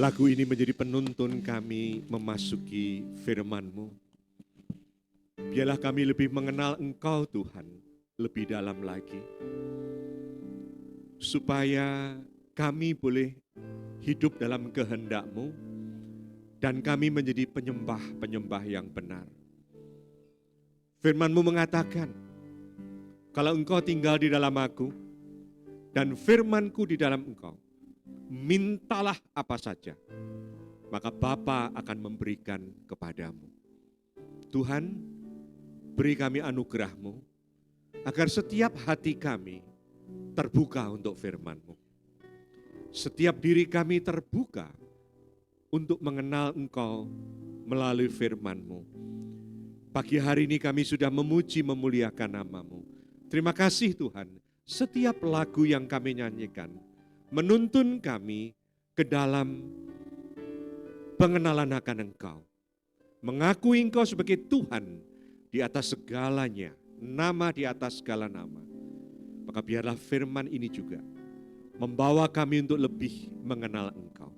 Lagu ini menjadi penuntun kami memasuki firman-Mu. Biarlah kami lebih mengenal Engkau Tuhan, lebih dalam lagi. Supaya kami boleh hidup dalam kehendak-Mu dan kami menjadi penyembah-penyembah yang benar. Firman-Mu mengatakan, kalau Engkau tinggal di dalam aku dan firman-Ku di dalam Engkau, mintalah apa saja, maka Bapa akan memberikan kepadamu. Tuhan, beri kami anugerah-Mu, agar setiap hati kami terbuka untuk firman-Mu. Setiap diri kami terbuka untuk mengenal Engkau melalui firman-Mu. Pagi hari ini kami sudah memuji memuliakan nama-Mu. Terima kasih Tuhan, setiap lagu yang kami nyanyikan menuntun kami ke dalam pengenalan akan Engkau. Mengakui Engkau sebagai Tuhan di atas segalanya, nama di atas segala nama. Maka biarlah firman ini juga membawa kami untuk lebih mengenal Engkau.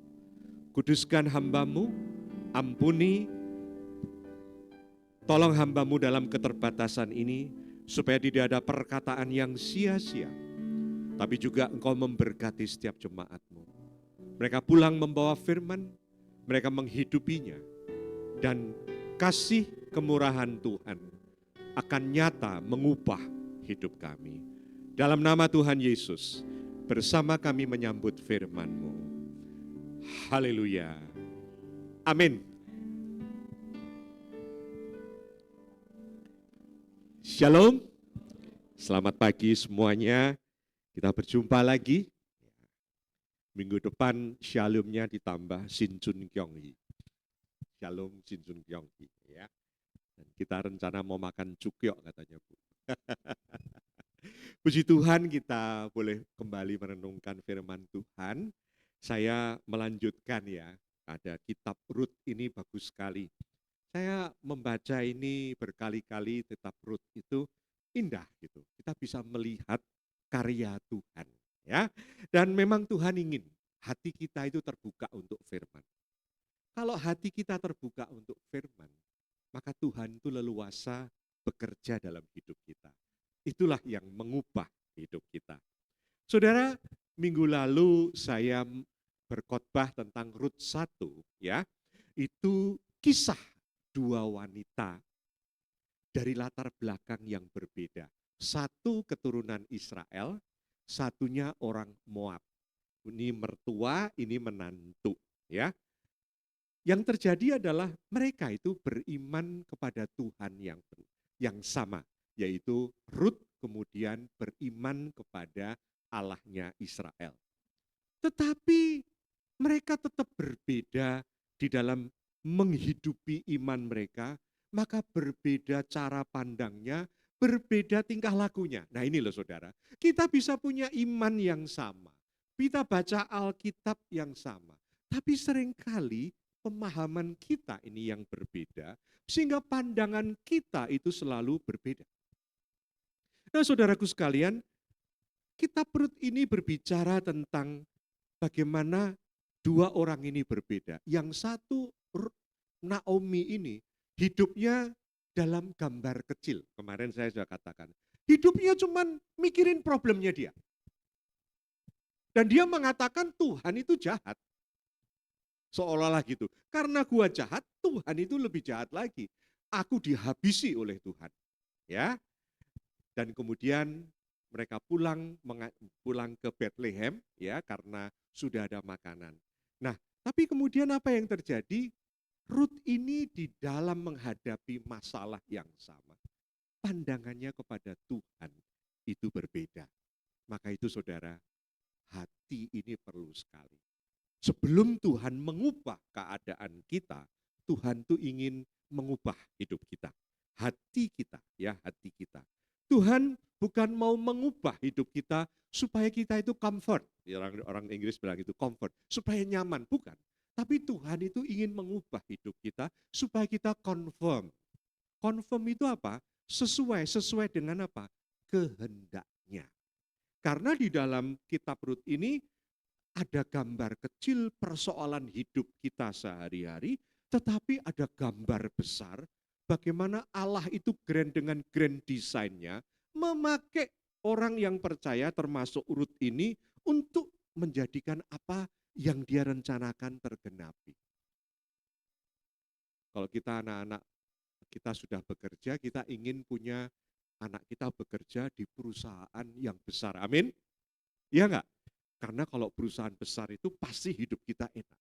Kuduskan hamba-Mu, ampuni, tolong hamba-Mu dalam keterbatasan ini, supaya tidak ada perkataan yang sia-sia, tapi juga Engkau memberkati setiap jemaat-Mu. Mereka pulang membawa firman, mereka menghidupinya, dan kasih kemurahan Tuhan akan nyata mengubah hidup kami. Dalam nama Tuhan Yesus, bersama kami menyambut firman-Mu. Haleluya. Amin. Shalom. Selamat pagi semuanya. Kita berjumpa lagi. Minggu depan shalomnya ditambah Sinchun Kyonghi. Shalom Sinchun Kyonghi. Ya. Dan kita rencana mau makan cukyok katanya Bu. Puji Tuhan kita boleh kembali merenungkan firman Tuhan. Saya melanjutkan ya, ada kitab Rut ini bagus sekali. Saya membaca ini berkali-kali, kitab Rut itu indah gitu. Kita bisa melihat karya Tuhan ya. Dan memang Tuhan ingin hati kita itu terbuka untuk firman. Kalau hati kita terbuka untuk firman, maka Tuhan itu leluasa bekerja dalam hidup kita. Itulah yang mengubah hidup kita. Saudara, minggu lalu saya berkhotbah tentang Rut 1 ya. Itu kisah dua wanita dari latar belakang yang berbeda. Satu keturunan Israel, satunya orang Moab. Ini mertua, ini menantu ya. Yang terjadi adalah mereka itu beriman kepada Tuhan yang sama, yaitu Rut kemudian beriman kepada Allahnya Israel. Tetapi mereka tetap berbeda di dalam menghidupi iman mereka, maka berbeda cara pandangnya, berbeda tingkah lakunya. Nah ini loh saudara, kita bisa punya iman yang sama, kita baca Alkitab yang sama, tapi seringkali pemahaman kita ini yang berbeda, sehingga pandangan kita itu selalu berbeda. Nah saudaraku sekalian, kitab Rut ini berbicara tentang bagaimana dua orang ini berbeda. Yang satu, Naomi ini, hidupnya dalam gambar kecil. Kemarin saya sudah katakan, hidupnya cuman mikirin problemnya dia. Dan dia mengatakan Tuhan itu jahat. Seolah-olah gitu. Karena gua jahat, Tuhan itu lebih jahat lagi. Aku dihabisi oleh Tuhan. Ya. Dan kemudian mereka pulang ke Bethlehem ya karena sudah ada makanan. Nah, tapi kemudian apa yang terjadi? Rut ini di dalam menghadapi masalah yang sama. Pandangannya kepada Tuhan itu berbeda. Maka itu saudara, hati ini perlu sekali. Sebelum Tuhan mengubah keadaan kita, Tuhan tuh ingin mengubah hidup kita. Hati kita, ya hati kita. Tuhan bukan mau mengubah hidup kita supaya kita itu comfort. Orang Inggris bilang itu comfort, supaya nyaman, bukan. Tapi Tuhan itu ingin mengubah hidup kita supaya kita conform. Conform itu apa? Sesuai dengan apa? Kehendaknya. Karena di dalam kitab Rut ini ada gambar kecil persoalan hidup kita sehari-hari, tetapi ada gambar besar bagaimana Allah itu dengan grand desainnya memakai orang yang percaya termasuk Ruth ini untuk menjadikan apa yang dia rencanakan tergenapi. Kalau kita anak-anak kita sudah bekerja, kita ingin punya anak kita bekerja di perusahaan yang besar. Amin? Iya enggak? Karena kalau perusahaan besar itu pasti hidup kita enak.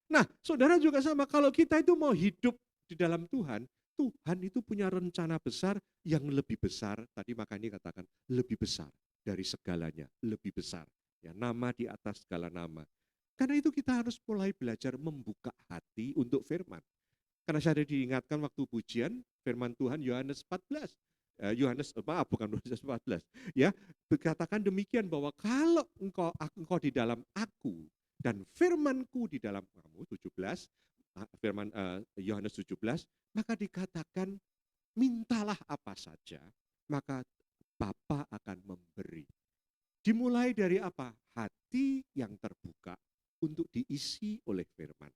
Nah, saudara juga sama, kalau kita itu mau hidup di dalam Tuhan, Tuhan itu punya rencana besar yang lebih besar, tadi makanya katakan lebih besar dari segalanya, lebih besar. Ya, nama di atas segala nama. Karena itu kita harus mulai belajar membuka hati untuk firman. Karena saya diingatkan waktu pujian, firman Tuhan Yohanes 14. Bukan Yohanes 14. Ya, berkatakan demikian bahwa kalau engkau di dalam aku dan firmanku di dalam kamu, 17, firman Yohanes 17, maka dikatakan mintalah apa saja, maka Bapa akan memberi. Dimulai dari apa? Hati yang terbuka untuk diisi oleh firman.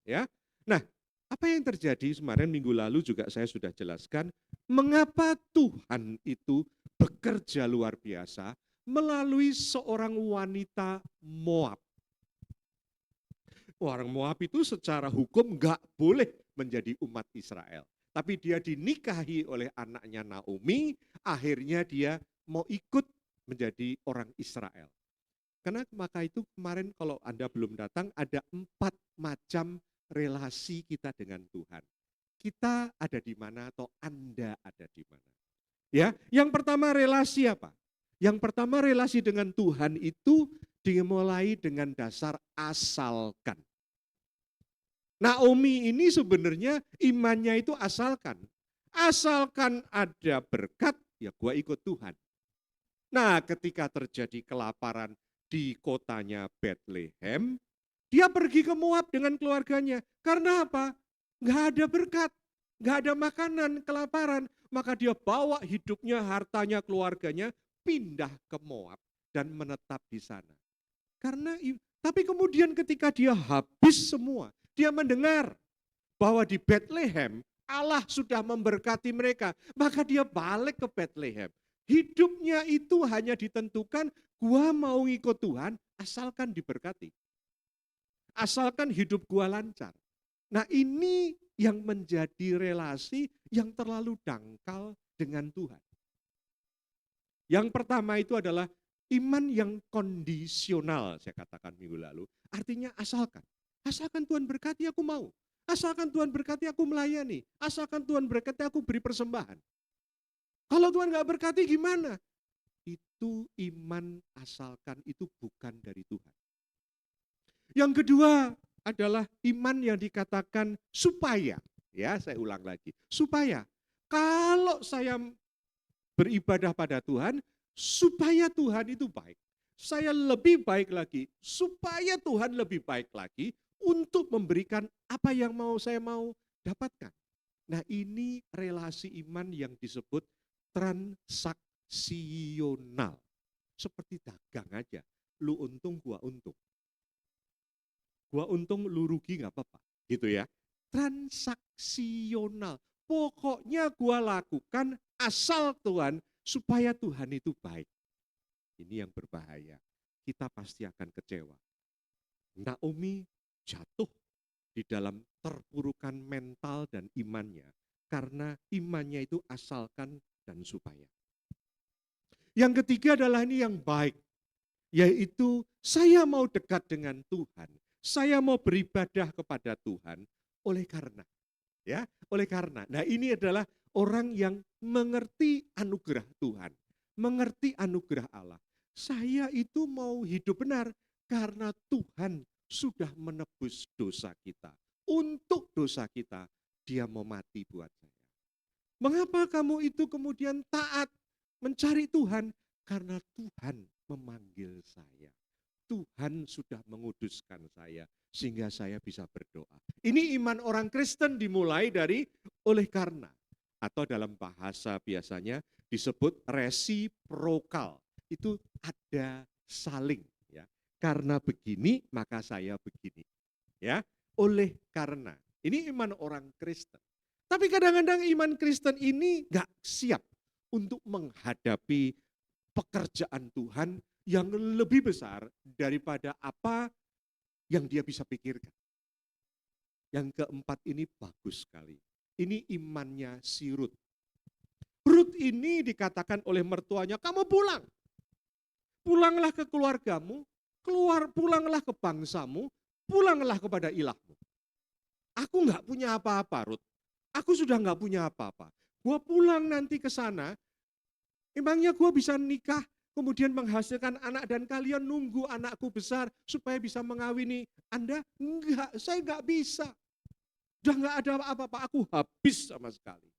Ya. Nah, apa yang terjadi kemarin minggu lalu juga saya sudah jelaskan, mengapa Tuhan itu bekerja luar biasa melalui seorang wanita Moab. Orang Moab itu secara hukum nggak boleh menjadi umat Israel. Tapi dia dinikahi oleh anaknya Naomi, akhirnya dia mau ikut menjadi orang Israel. Karena maka itu kemarin kalau Anda belum datang, ada 4 macam relasi kita dengan Tuhan. Kita ada di mana atau Anda ada di mana. Ya, yang pertama relasi apa? Yang pertama relasi dengan Tuhan itu dimulai dengan dasar asalkan. Naomi ini sebenarnya imannya itu asalkan. Asalkan ada berkat, ya gua ikut Tuhan. Nah, ketika terjadi kelaparan di kotanya Bethlehem, dia pergi ke Moab dengan keluarganya. Karena apa? Nggak ada berkat, nggak ada makanan, kelaparan. Maka dia bawa hidupnya, hartanya, keluarganya, pindah ke Moab dan menetap di sana. Tapi kemudian ketika dia habis semua, dia mendengar bahwa di Bethlehem Allah sudah memberkati mereka, maka dia balik ke Bethlehem. Hidupnya itu hanya ditentukan, gua mau ikut Tuhan asalkan diberkati. Asalkan hidup gua lancar. Nah, ini yang menjadi relasi yang terlalu dangkal dengan Tuhan. Yang pertama itu adalah iman yang kondisional, saya katakan minggu lalu. Artinya asalkan. Asalkan Tuhan berkati aku mau. Asalkan Tuhan berkati aku melayani. Asalkan Tuhan berkati aku beri persembahan. Kalau Tuhan gak berkati gimana? Itu iman asalkan, itu bukan dari Tuhan. Yang kedua adalah iman yang dikatakan supaya. Ya, saya ulang lagi. Supaya. Kalau saya beribadah pada Tuhan, supaya Tuhan itu baik. Saya lebih baik lagi, supaya Tuhan lebih baik lagi untuk memberikan apa yang saya mau dapatkan. Nah, ini relasi iman yang disebut transaksional. Seperti dagang aja, lu untung, gua untung. Gua untung, lu rugi gak apa-apa, gitu ya. Transaksional. Pokoknya gua lakukan asal Tuhan, supaya Tuhan itu baik. Ini yang berbahaya. Kita pasti akan kecewa. Naomi jatuh di dalam terpurukan mental dan imannya. Karena imannya itu asalkan dan supaya. Yang ketiga adalah ini yang baik. Yaitu saya mau dekat dengan Tuhan. Saya mau beribadah kepada Tuhan oleh karena. Ya, oleh karena. Nah, ini adalah orang yang mengerti anugerah Tuhan. Mengerti anugerah Allah. Saya itu mau hidup benar karena Tuhan sudah menebus dosa kita. Untuk dosa kita, dia mau mati buat saya. Mengapa kamu itu kemudian taat mencari Tuhan? Karena Tuhan memanggil saya. Tuhan sudah menguduskan saya sehingga saya bisa berdoa. Ini iman orang Kristen dimulai dari oleh karena, atau dalam bahasa biasanya disebut resiprokal. Itu ada saling, ya. karena begini maka saya begini. Ya, oleh karena. Ini iman orang Kristen. Tapi kadang-kadang iman Kristen ini nggak siap untuk menghadapi pekerjaan Tuhan yang lebih besar daripada apa yang dia bisa pikirkan. Yang keempat ini bagus sekali. Ini imannya si Rut. Rut ini dikatakan oleh mertuanya, kamu pulang. Pulanglah ke keluargamu, pulanglah ke bangsamu, pulanglah kepada ilahmu. Aku nggak punya apa-apa, Rut. Aku sudah nggak punya apa-apa. Gua pulang nanti ke sana, emangnya gua bisa nikah, kemudian menghasilkan anak dan kalian nunggu anakku besar supaya bisa mengawini Anda? Enggak, saya nggak bisa. Udah nggak ada apa-apa, aku habis sama sekali.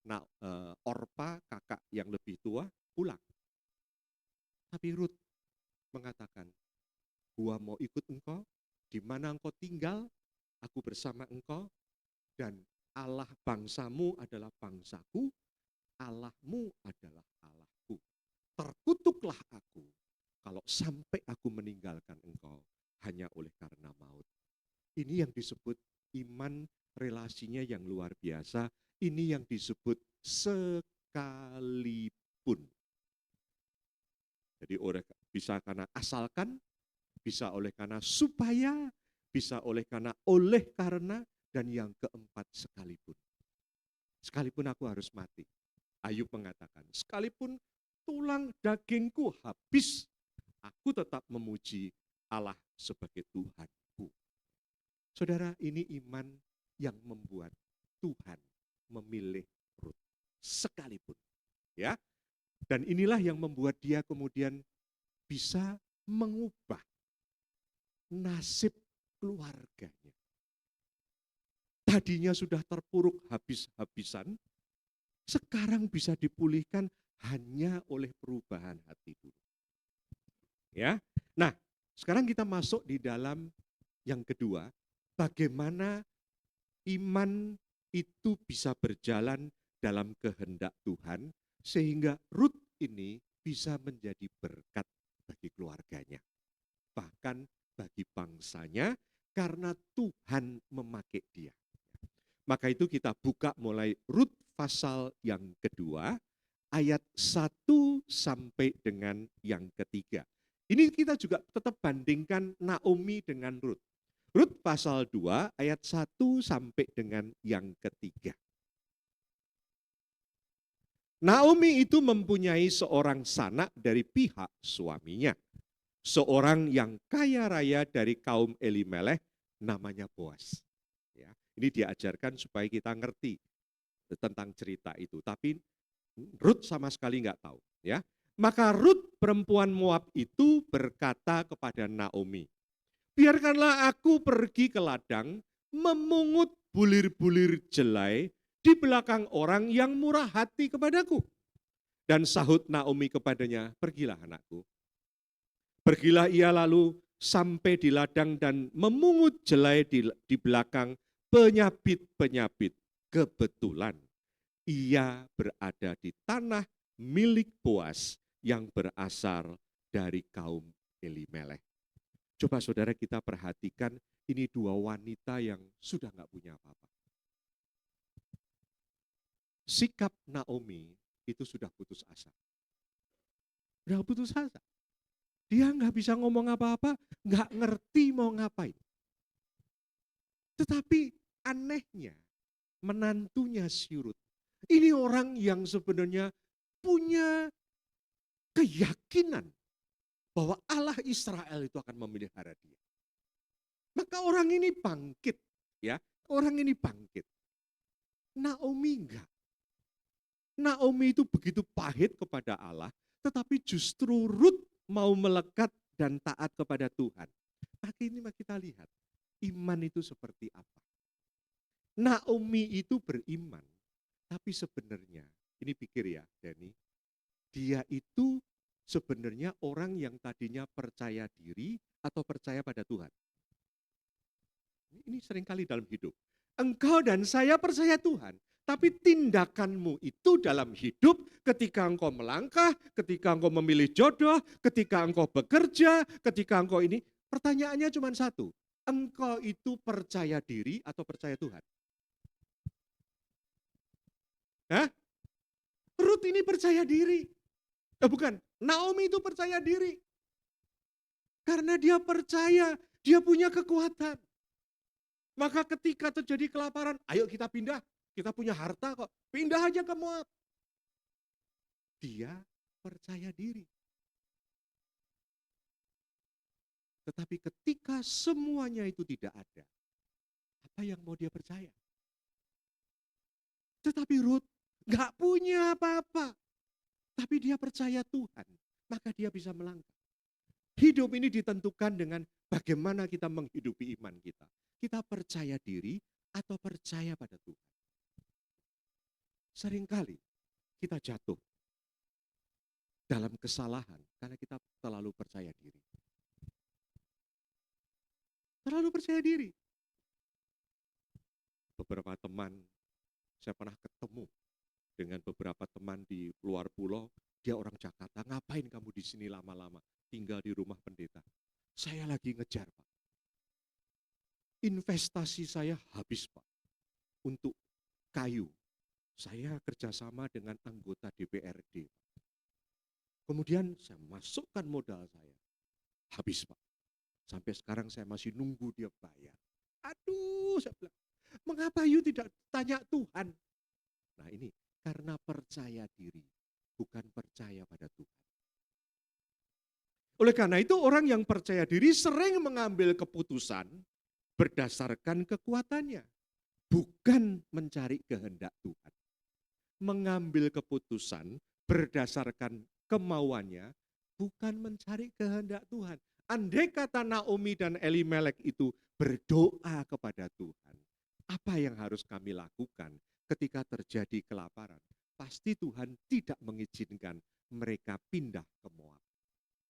Nah, Orpa kakak yang lebih tua pulang. Tapi Rut mengatakan, gua mau ikut engkau, di mana engkau tinggal, aku bersama engkau, dan Allah bangsamu adalah bangsaku, Allahmu adalah Allahku. Terkutuklah aku kalau sampai aku meninggalkan engkau hanya oleh karena maut. Ini yang disebut iman relasinya yang luar biasa. Ini yang disebut sekalipun. Jadi bisa karena asalkan, bisa oleh karena supaya, bisa oleh karena, dan yang keempat sekalipun. Sekalipun aku harus mati. Ayub mengatakan, sekalipun tulang dagingku habis, aku tetap memuji Allah sebagai Tuhanku. Saudara, ini iman yang membuat Tuhan memilih Rut sekalipun, ya. Dan inilah yang membuat dia kemudian bisa mengubah nasib keluarganya. Tadinya sudah terpuruk habis-habisan, sekarang bisa dipulihkan hanya oleh perubahan hati dulu. Ya. Nah, sekarang kita masuk di dalam yang kedua, bagaimana iman itu bisa berjalan dalam kehendak Tuhan sehingga Rut ini bisa menjadi berkat bagi keluarganya. Bahkan bagi bangsanya karena Tuhan memakai dia. Maka itu kita buka mulai Rut pasal yang kedua, ayat 1 sampai dengan yang ketiga. Ini kita juga tetap bandingkan Naomi dengan Rut. Rut pasal 2 ayat 1 sampai dengan yang ketiga. Naomi itu mempunyai seorang sanak dari pihak suaminya. Seorang yang kaya raya dari kaum Elimelech namanya Boas. Ya, ini diajarkan supaya kita ngerti tentang cerita itu. Tapi Rut sama sekali nggak tahu. Ya, maka Rut perempuan Moab itu berkata kepada Naomi, biarkanlah aku pergi ke ladang memungut bulir-bulir jelai di belakang orang yang murah hati kepadaku. Dan sahut Naomi kepadanya, pergilah anakku. Pergilah ia lalu sampai di ladang dan memungut jelai di belakang penyabit-penyabit. Kebetulan ia berada di tanah milik Boas yang berasal dari kaum Elimelech. Coba saudara kita perhatikan, ini dua wanita yang sudah nggak punya apa-apa. Sikap Naomi itu sudah putus asa. Sudah putus asa. Dia nggak bisa ngomong apa-apa, nggak ngerti mau ngapain. Tetapi anehnya, menantunya si Rut, ini orang yang sebenarnya punya keyakinan bahwa Allah Israel itu akan memelihara dia. Maka orang ini bangkit, ya, orang ini bangkit. Naomi enggak. Naomi itu begitu pahit kepada Allah, tetapi justru Rut mau melekat dan taat kepada Tuhan. Maka ini kita lihat, iman itu seperti apa. Naomi itu beriman, tapi sebenarnya, ini pikir ya Denny, dia itu sebenarnya orang yang tadinya percaya diri atau percaya pada Tuhan. Ini seringkali dalam hidup. Engkau dan saya percaya Tuhan. Tapi tindakanmu itu dalam hidup ketika engkau melangkah, ketika engkau memilih jodoh, ketika engkau bekerja, ketika engkau ini. Pertanyaannya cuma satu. Engkau itu percaya diri atau percaya Tuhan? Hah? Ruth ini percaya diri. Bukan, Naomi itu percaya diri. Karena dia percaya, dia punya kekuatan. Maka ketika terjadi kelaparan, ayo kita pindah. Kita punya harta kok, pindah aja ke Moab. Dia percaya diri. Tetapi ketika semuanya itu tidak ada, apa yang mau dia percaya? Tetapi Ruth gak punya apa-apa. Tapi dia percaya Tuhan, maka dia bisa melangkah. Hidup ini ditentukan dengan bagaimana kita menghidupi iman kita. Kita percaya diri atau percaya pada Tuhan. Seringkali kita jatuh dalam kesalahan karena kita terlalu percaya diri. Terlalu percaya diri. Beberapa teman, saya pernah ketemu dengan beberapa teman di luar pulau, dia orang Jakarta, ngapain kamu di sini lama-lama, tinggal di rumah pendeta? Saya lagi ngejar, Pak. Investasi saya habis, Pak, untuk kayu. Saya kerjasama dengan anggota DPRD. Kemudian saya masukkan modal saya. Habis, Pak. Sampai sekarang saya masih nunggu dia bayar. Aduh, saya bilang, mengapa you tidak tanya Tuhan? Nah ini, karena percaya diri, bukan percaya pada Tuhan. Oleh karena itu orang yang percaya diri sering mengambil keputusan berdasarkan kekuatannya, bukan mencari kehendak Tuhan. Mengambil keputusan berdasarkan kemauannya, bukan mencari kehendak Tuhan. Andai kata Naomi dan Elimelek itu berdoa kepada Tuhan, apa yang harus kami lakukan ketika terjadi kelaparan? Pasti Tuhan tidak mengizinkan mereka pindah ke Moab.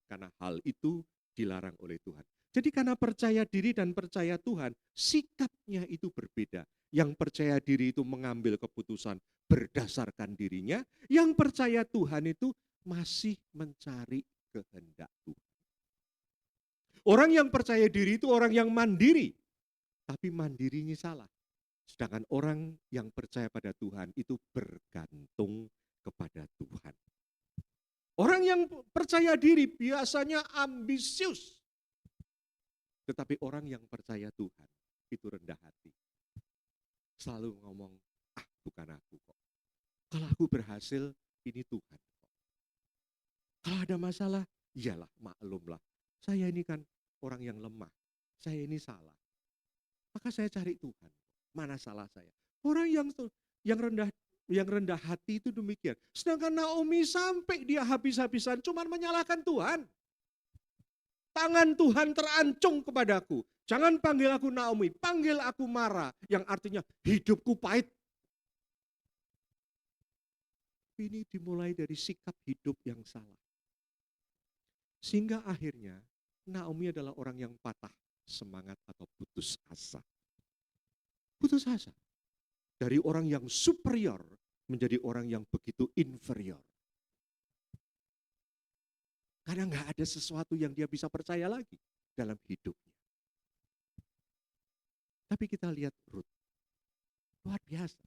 Karena hal itu dilarang oleh Tuhan. Jadi karena percaya diri dan percaya Tuhan, sikapnya itu berbeda. Yang percaya diri itu mengambil keputusan berdasarkan dirinya, yang percaya Tuhan itu masih mencari kehendak Tuhan. Orang yang percaya diri itu orang yang mandiri, tapi mandirinya salah. Sedangkan orang yang percaya pada Tuhan itu bergantung kepada Tuhan. Orang yang percaya diri biasanya ambisius. Tetapi orang yang percaya Tuhan itu rendah hati. Selalu ngomong, bukan aku kok. Kalau aku berhasil, ini Tuhan kok. Kalau ada masalah, iyalah maklumlah. Saya ini kan orang yang lemah. Saya ini salah. Maka saya cari Tuhan. Mana salah saya? Orang yang rendah hati itu demikian. Sedangkan Naomi sampai dia habis-habisan cuman menyalahkan Tuhan. Tangan Tuhan terancung kepadaku. Jangan panggil aku Naomi, panggil aku Mara. Yang artinya hidupku pahit. Ini dimulai dari sikap hidup yang salah. Sehingga akhirnya Naomi adalah orang yang patah semangat atau putus asa. Putus asa. Dari orang yang superior menjadi orang yang begitu inferior. Karena nggak ada sesuatu yang dia bisa percaya lagi dalam hidupnya. Tapi kita lihat Ruth, luar biasa.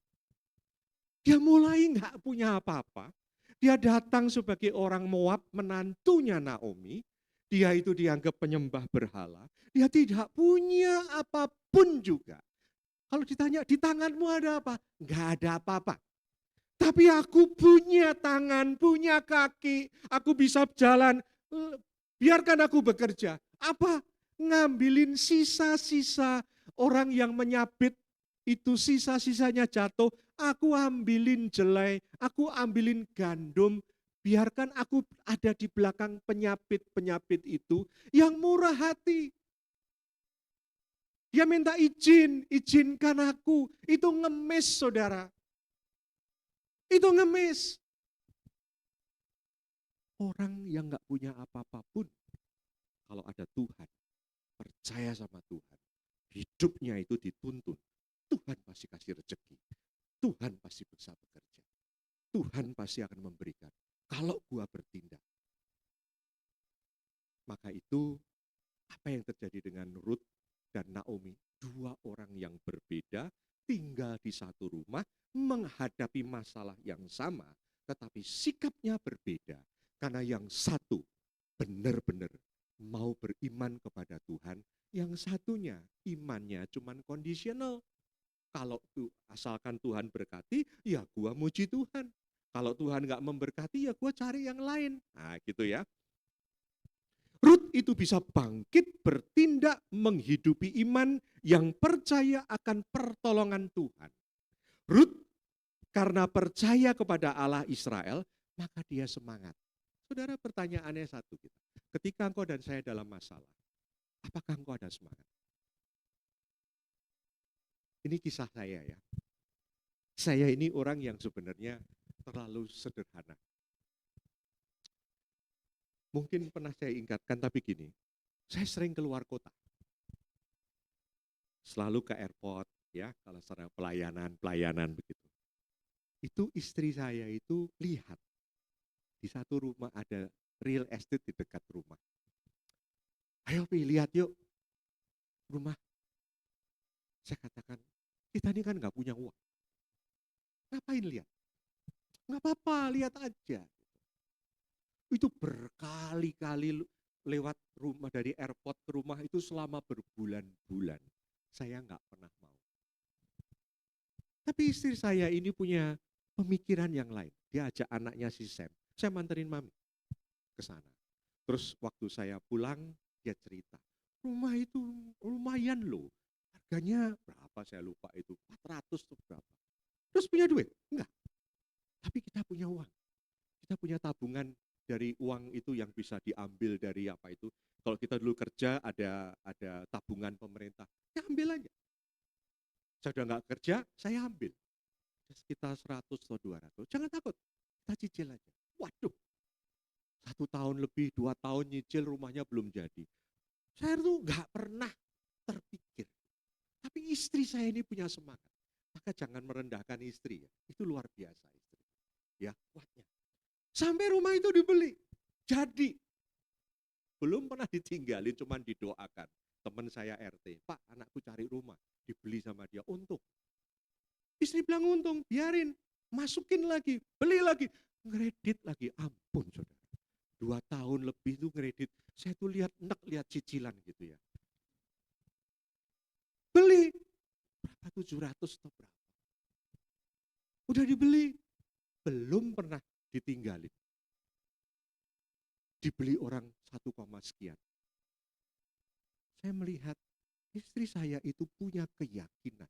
Dia mulai nggak punya apa-apa. Dia datang sebagai orang Moab, menantunya Naomi. Dia itu dianggap penyembah berhala. Dia tidak punya apapun juga. Kalau ditanya, di tanganmu ada apa? Nggak ada apa-apa. Tapi aku punya tangan, punya kaki, aku bisa jalan. Biarkan aku bekerja. Apa? Ngambilin sisa-sisa orang yang menyabit itu sisa-sisanya jatuh. Aku ambilin jelai, aku ambilin gandum. Biarkan aku ada di belakang penyapit-penyapit itu yang murah hati. Dia minta izin, izinkan aku. Itu ngemis saudara. Itu ngemis. Orang yang gak punya apa-apa pun, kalau ada Tuhan, percaya sama Tuhan, hidupnya itu dituntun Tuhan pasti kasih rezeki. Tuhan pasti bisa bekerja. Tuhan pasti akan memberikan. Kalau gua bertindak. Maka itu apa yang terjadi dengan Ruth dan Naomi? Dua orang yang berbeda tinggal di satu rumah menghadapi masalah yang sama, tetapi sikapnya berbeda. Karena yang satu benar-benar mau beriman kepada Tuhan, yang satunya imannya cuman kondisional. Kalau asalkan Tuhan berkati, ya gua muji Tuhan. Kalau Tuhan nggak memberkati, ya gua cari yang lain. Nah gitu ya. Ruth itu bisa bangkit, bertindak, menghidupi iman yang percaya akan pertolongan Tuhan. Ruth karena percaya kepada Allah Israel, maka dia semangat. Saudara, pertanyaannya satu gitu. Ketika engkau dan saya dalam masalah, apakah engkau ada semangat? Ini kisah saya ya. Saya ini orang yang sebenarnya terlalu sederhana. Mungkin pernah saya ingatkan, tapi gini, saya sering keluar kota. Selalu ke airport, ya, kalau secara pelayanan begitu. Itu istri saya itu lihat, di satu rumah ada real estate di dekat rumah. Ayo Pi, lihat yuk, rumah. Saya katakan, kita ini kan nggak punya uang. Ngapain lihat? Nggak apa-apa, lihat aja. Itu berkali-kali lewat rumah, dari airport ke rumah itu selama berbulan-bulan. Saya nggak pernah mau. Tapi istri saya ini punya pemikiran yang lain. Dia ajak anaknya si Sam. Saya manterin mami ke sana. Terus waktu saya pulang, dia cerita. Rumah itu lumayan loh. Harganya berapa saya lupa itu. 400 atau berapa. Terus punya duit? Enggak. Tapi kita punya uang. Kita punya tabungan dari uang itu yang bisa diambil dari apa itu. Kalau kita dulu kerja ada tabungan pemerintah, ya ambil aja. Saya udah nggak kerja, saya ambil. Sekitar 100 atau 200. Jangan takut, kita cicil aja. Waduh, 1 tahun lebih, 2 tahun nyicil rumahnya belum jadi. Saya tuh nggak pernah terpikir. Tapi istri saya ini punya semangat. Maka jangan merendahkan istri ya. Itu luar biasa istri. Ya, kuatnya. Sampai rumah itu dibeli. Jadi, belum pernah ditinggalin, cuman didoakan. Teman saya RT, Pak anakku cari rumah, dibeli sama dia, untung. Istri bilang untung, biarin, masukin lagi, beli lagi, ngeredit lagi, ampun saudara. 2 tahun lebih itu ngeredit, saya tuh lihat cicilan gitu ya. Beli, berapa 700 atau berapa. Udah dibeli, belum pernah ditinggalin. Dibeli orang 1, sekian. Saya melihat istri saya itu punya keyakinan.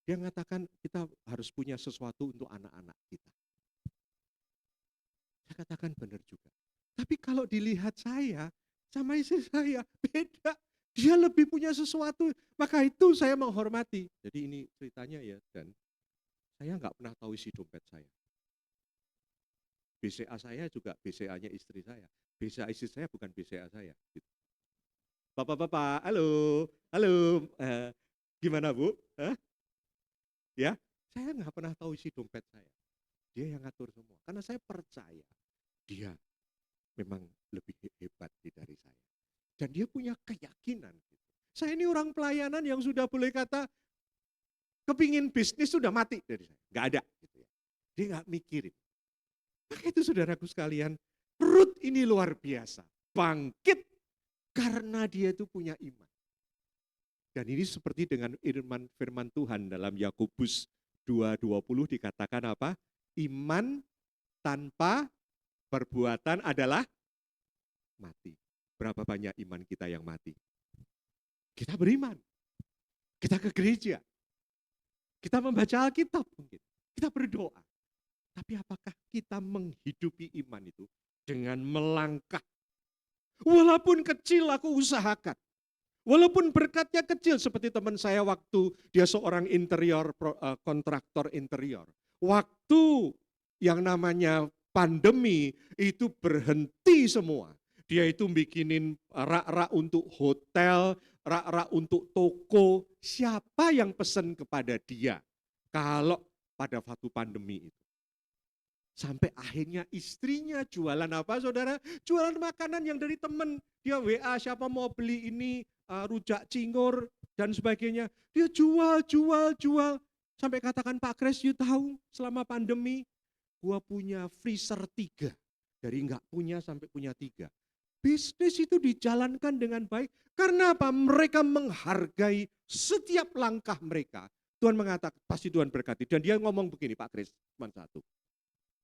Dia mengatakan kita harus punya sesuatu untuk anak-anak kita. Saya katakan benar juga. Tapi kalau dilihat saya sama istri saya beda. Dia lebih punya sesuatu. Maka itu saya menghormati. Jadi ini ceritanya ya, dan saya nggak pernah tahu isi dompet saya. BCA saya juga BCA-nya istri saya. BCA istri saya bukan BCA saya. Bapak-bapak, halo, halo, gimana Bu? Ya, saya nggak pernah tahu isi dompet saya. Dia yang ngatur semua. Karena saya percaya dia memang lebih hebat dari saya. Dan dia punya keyakinan. Saya ini orang pelayanan yang sudah boleh kata kepingin bisnis sudah mati dari saya. Nggak ada. Gitu ya. Dia nggak mikirin. Maka itu saudaraku sekalian, Ruth ini luar biasa. Bangkit karena dia itu punya iman. Dan ini seperti dengan firman Tuhan dalam Yakobus 2:20 dikatakan apa? Iman tanpa perbuatan adalah mati. Berapa banyak iman kita yang mati? Kita beriman. Kita ke gereja. Kita membaca Alkitab mungkin. Kita berdoa. Tapi apakah kita menghidupi iman itu dengan melangkah? Walaupun kecil aku usahakan. Walaupun berkatnya kecil seperti teman saya waktu dia seorang kontraktor interior. Waktu yang namanya pandemi itu berhenti semua. Dia itu bikinin rak-rak untuk hotel, rak-rak untuk toko, siapa yang pesan kepada dia? Kalau pada waktu pandemi itu. Sampai akhirnya istrinya jualan apa saudara? Jualan makanan yang dari teman. Dia WA siapa mau beli ini, rujak cingur dan sebagainya. Dia jual. Sampai katakan Pak Kres, you tahu selama pandemi gua punya freezer 3. Dari enggak punya sampai punya 3. Bisnis itu dijalankan dengan baik. Karena apa? Mereka menghargai setiap langkah mereka. Tuhan mengatakan, pasti Tuhan berkati. Dan dia ngomong begini Pak Kris, cuma satu.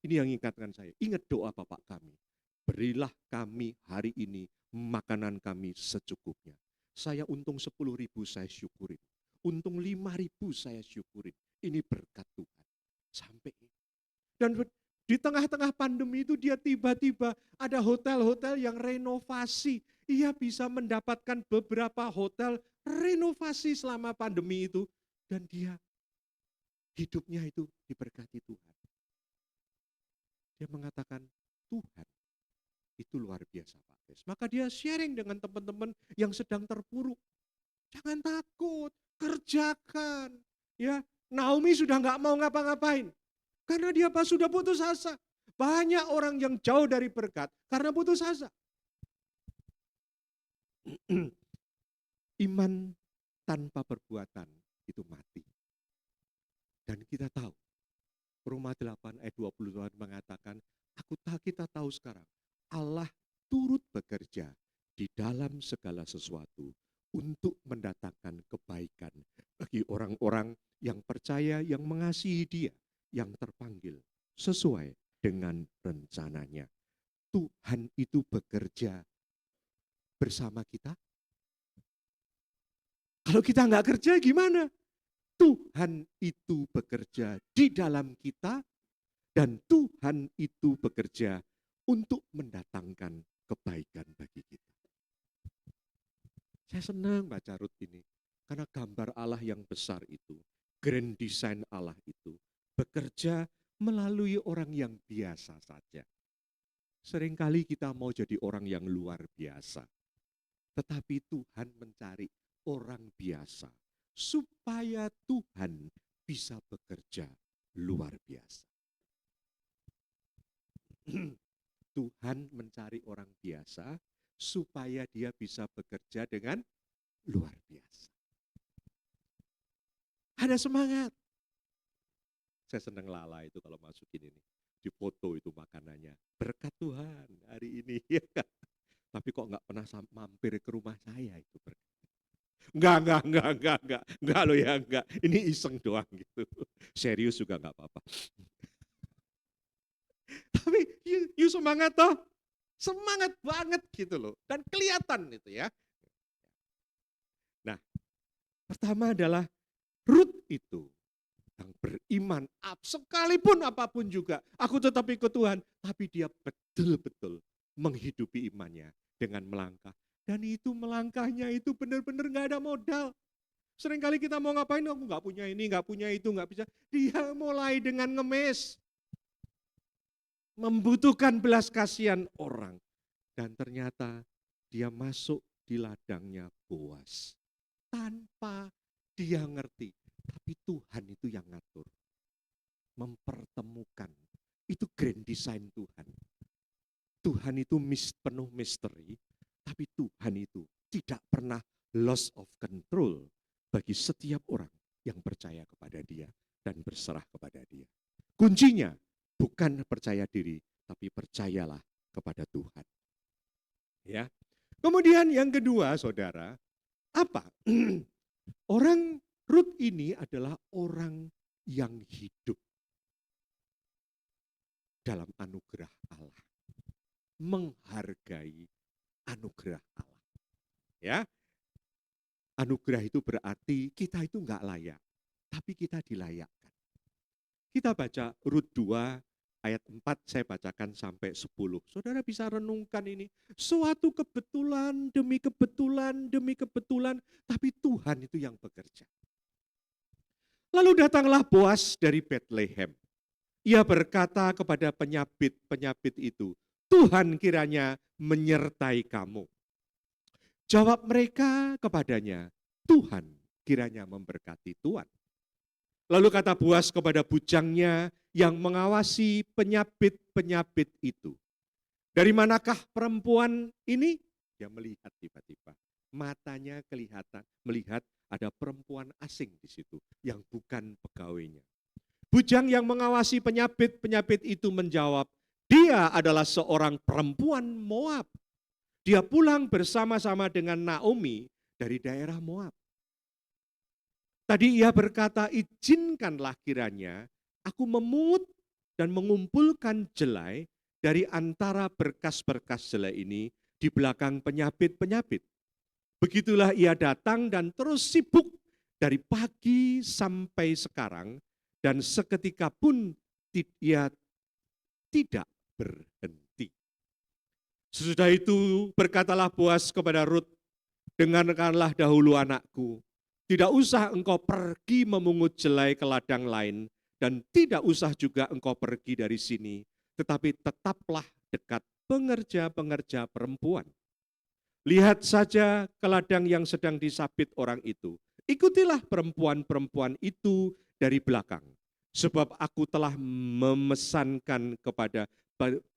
Ini yang ingatkan saya, ingat doa Bapak kami. Berilah kami hari ini makanan kami secukupnya. Saya untung 10.000 saya syukurin. Untung 5.000 saya syukurin. Ini berkat Tuhan. Sampai dan di tengah-tengah pandemi itu dia tiba-tiba ada hotel-hotel yang renovasi. Ia bisa mendapatkan beberapa hotel renovasi selama pandemi itu. Dan dia hidupnya itu diberkati Tuhan. Dia mengatakan, Tuhan itu luar biasa Pak Kris. Maka dia sharing dengan teman-teman yang sedang terpuruk. Jangan takut, kerjakan. Ya, Naomi sudah nggak mau ngapa-ngapain. Karena dia sudah putus asa. Banyak orang yang jauh dari berkat karena putus asa. Iman tanpa perbuatan itu mati. Dan kita tahu, Roma 8 ayat 20 Tuhan mengatakan, kita tahu sekarang, Allah turut bekerja di dalam segala sesuatu untuk mendatangkan kebaikan bagi orang-orang yang percaya, yang mengasihi Dia, yang terpanggil sesuai dengan rencananya. Tuhan itu bekerja bersama kita. Kalau kita nggak kerja gimana? Tuhan itu bekerja di dalam kita dan Tuhan itu bekerja untuk mendatangkan kebaikan bagi kita. Saya senang baca Rut ini karena gambar Allah yang besar itu, grand design Allah itu bekerja melalui orang yang biasa saja. Seringkali kita mau jadi orang yang luar biasa. Tetapi Tuhan mencari orang biasa supaya Tuhan bisa bekerja luar biasa. Tuhan mencari orang biasa supaya dia bisa bekerja dengan luar biasa. Ada semangat. Saya senang Lala itu kalau masukin ini. Di foto itu makanannya. Berkat Tuhan hari ini. Tapi kok nggak pernah mampir ke rumah saya itu berkat. Enggak loh ya, enggak. Ini iseng doang gitu. Serius juga enggak apa-apa. Tapi you semangat toh. Semangat banget gitu loh. Dan kelihatan itu ya. Nah, pertama adalah Rut itu yang beriman, sekalipun apapun juga, aku tetap ikut Tuhan. Tapi dia betul-betul menghidupi imannya dengan melangkah. Dan itu melangkahnya itu benar-benar gak ada modal. Seringkali kita mau ngapain, aku gak punya ini, gak punya itu, gak bisa. Dia mulai dengan ngemis. Membutuhkan belas kasihan orang. Dan ternyata dia masuk di ladangnya Boas. Tanpa dia ngerti. Tapi Tuhan itu yang ngatur. Mempertemukan. Itu grand design Tuhan. Tuhan itu penuh misteri. Tapi Tuhan itu tidak pernah loss of control bagi setiap orang yang percaya kepada Dia dan berserah kepada Dia. Kuncinya bukan percaya diri, tapi percayalah kepada Tuhan. Ya. Kemudian yang kedua, saudara, apa? Orang Rut ini adalah orang yang hidup dalam anugerah Allah, menghargai anugerah Allah. Ya, anugerah itu berarti kita itu enggak layak, tapi kita dilayakkan. Kita baca Rut 2 ayat 4, saya bacakan sampai 10. Saudara bisa renungkan ini. Suatu kebetulan demi kebetulan demi kebetulan, tapi Tuhan itu yang bekerja. Lalu datanglah Boas dari Bethlehem. Ia berkata kepada penyabit itu, Tuhan kiranya menyertai kamu. Jawab mereka kepadanya, Tuhan, kiranya memberkati Tuhan. Lalu kata Boas kepada bujangnya yang mengawasi penyabit-penyabit itu, dari manakah perempuan ini? Dia melihat tiba-tiba. Matanya kelihatan, melihat ada perempuan asing di situ yang bukan pegawainya. Bujang yang mengawasi penyabit-penyabit itu menjawab, dia adalah seorang perempuan Moab. Dia pulang bersama-sama dengan Naomi dari daerah Moab. Tadi ia berkata, izinkanlah kiranya aku memungut dan mengumpulkan jelai dari antara berkas-berkas jelai ini di belakang penyabit-penyabit. Begitulah ia datang dan terus sibuk dari pagi sampai sekarang, dan seketika pun ia tidak berhenti. Sesudah itu berkatalah Boas kepada Rut, dengarkanlah dahulu anakku, tidak usah engkau pergi memungut jelai ke ladang lain, dan tidak usah juga engkau pergi dari sini, tetapi tetaplah dekat pengerja-pengerja perempuan. Lihat saja ke ladang yang sedang disabit orang itu. Ikutilah perempuan-perempuan itu dari belakang. Sebab aku telah memesankan kepada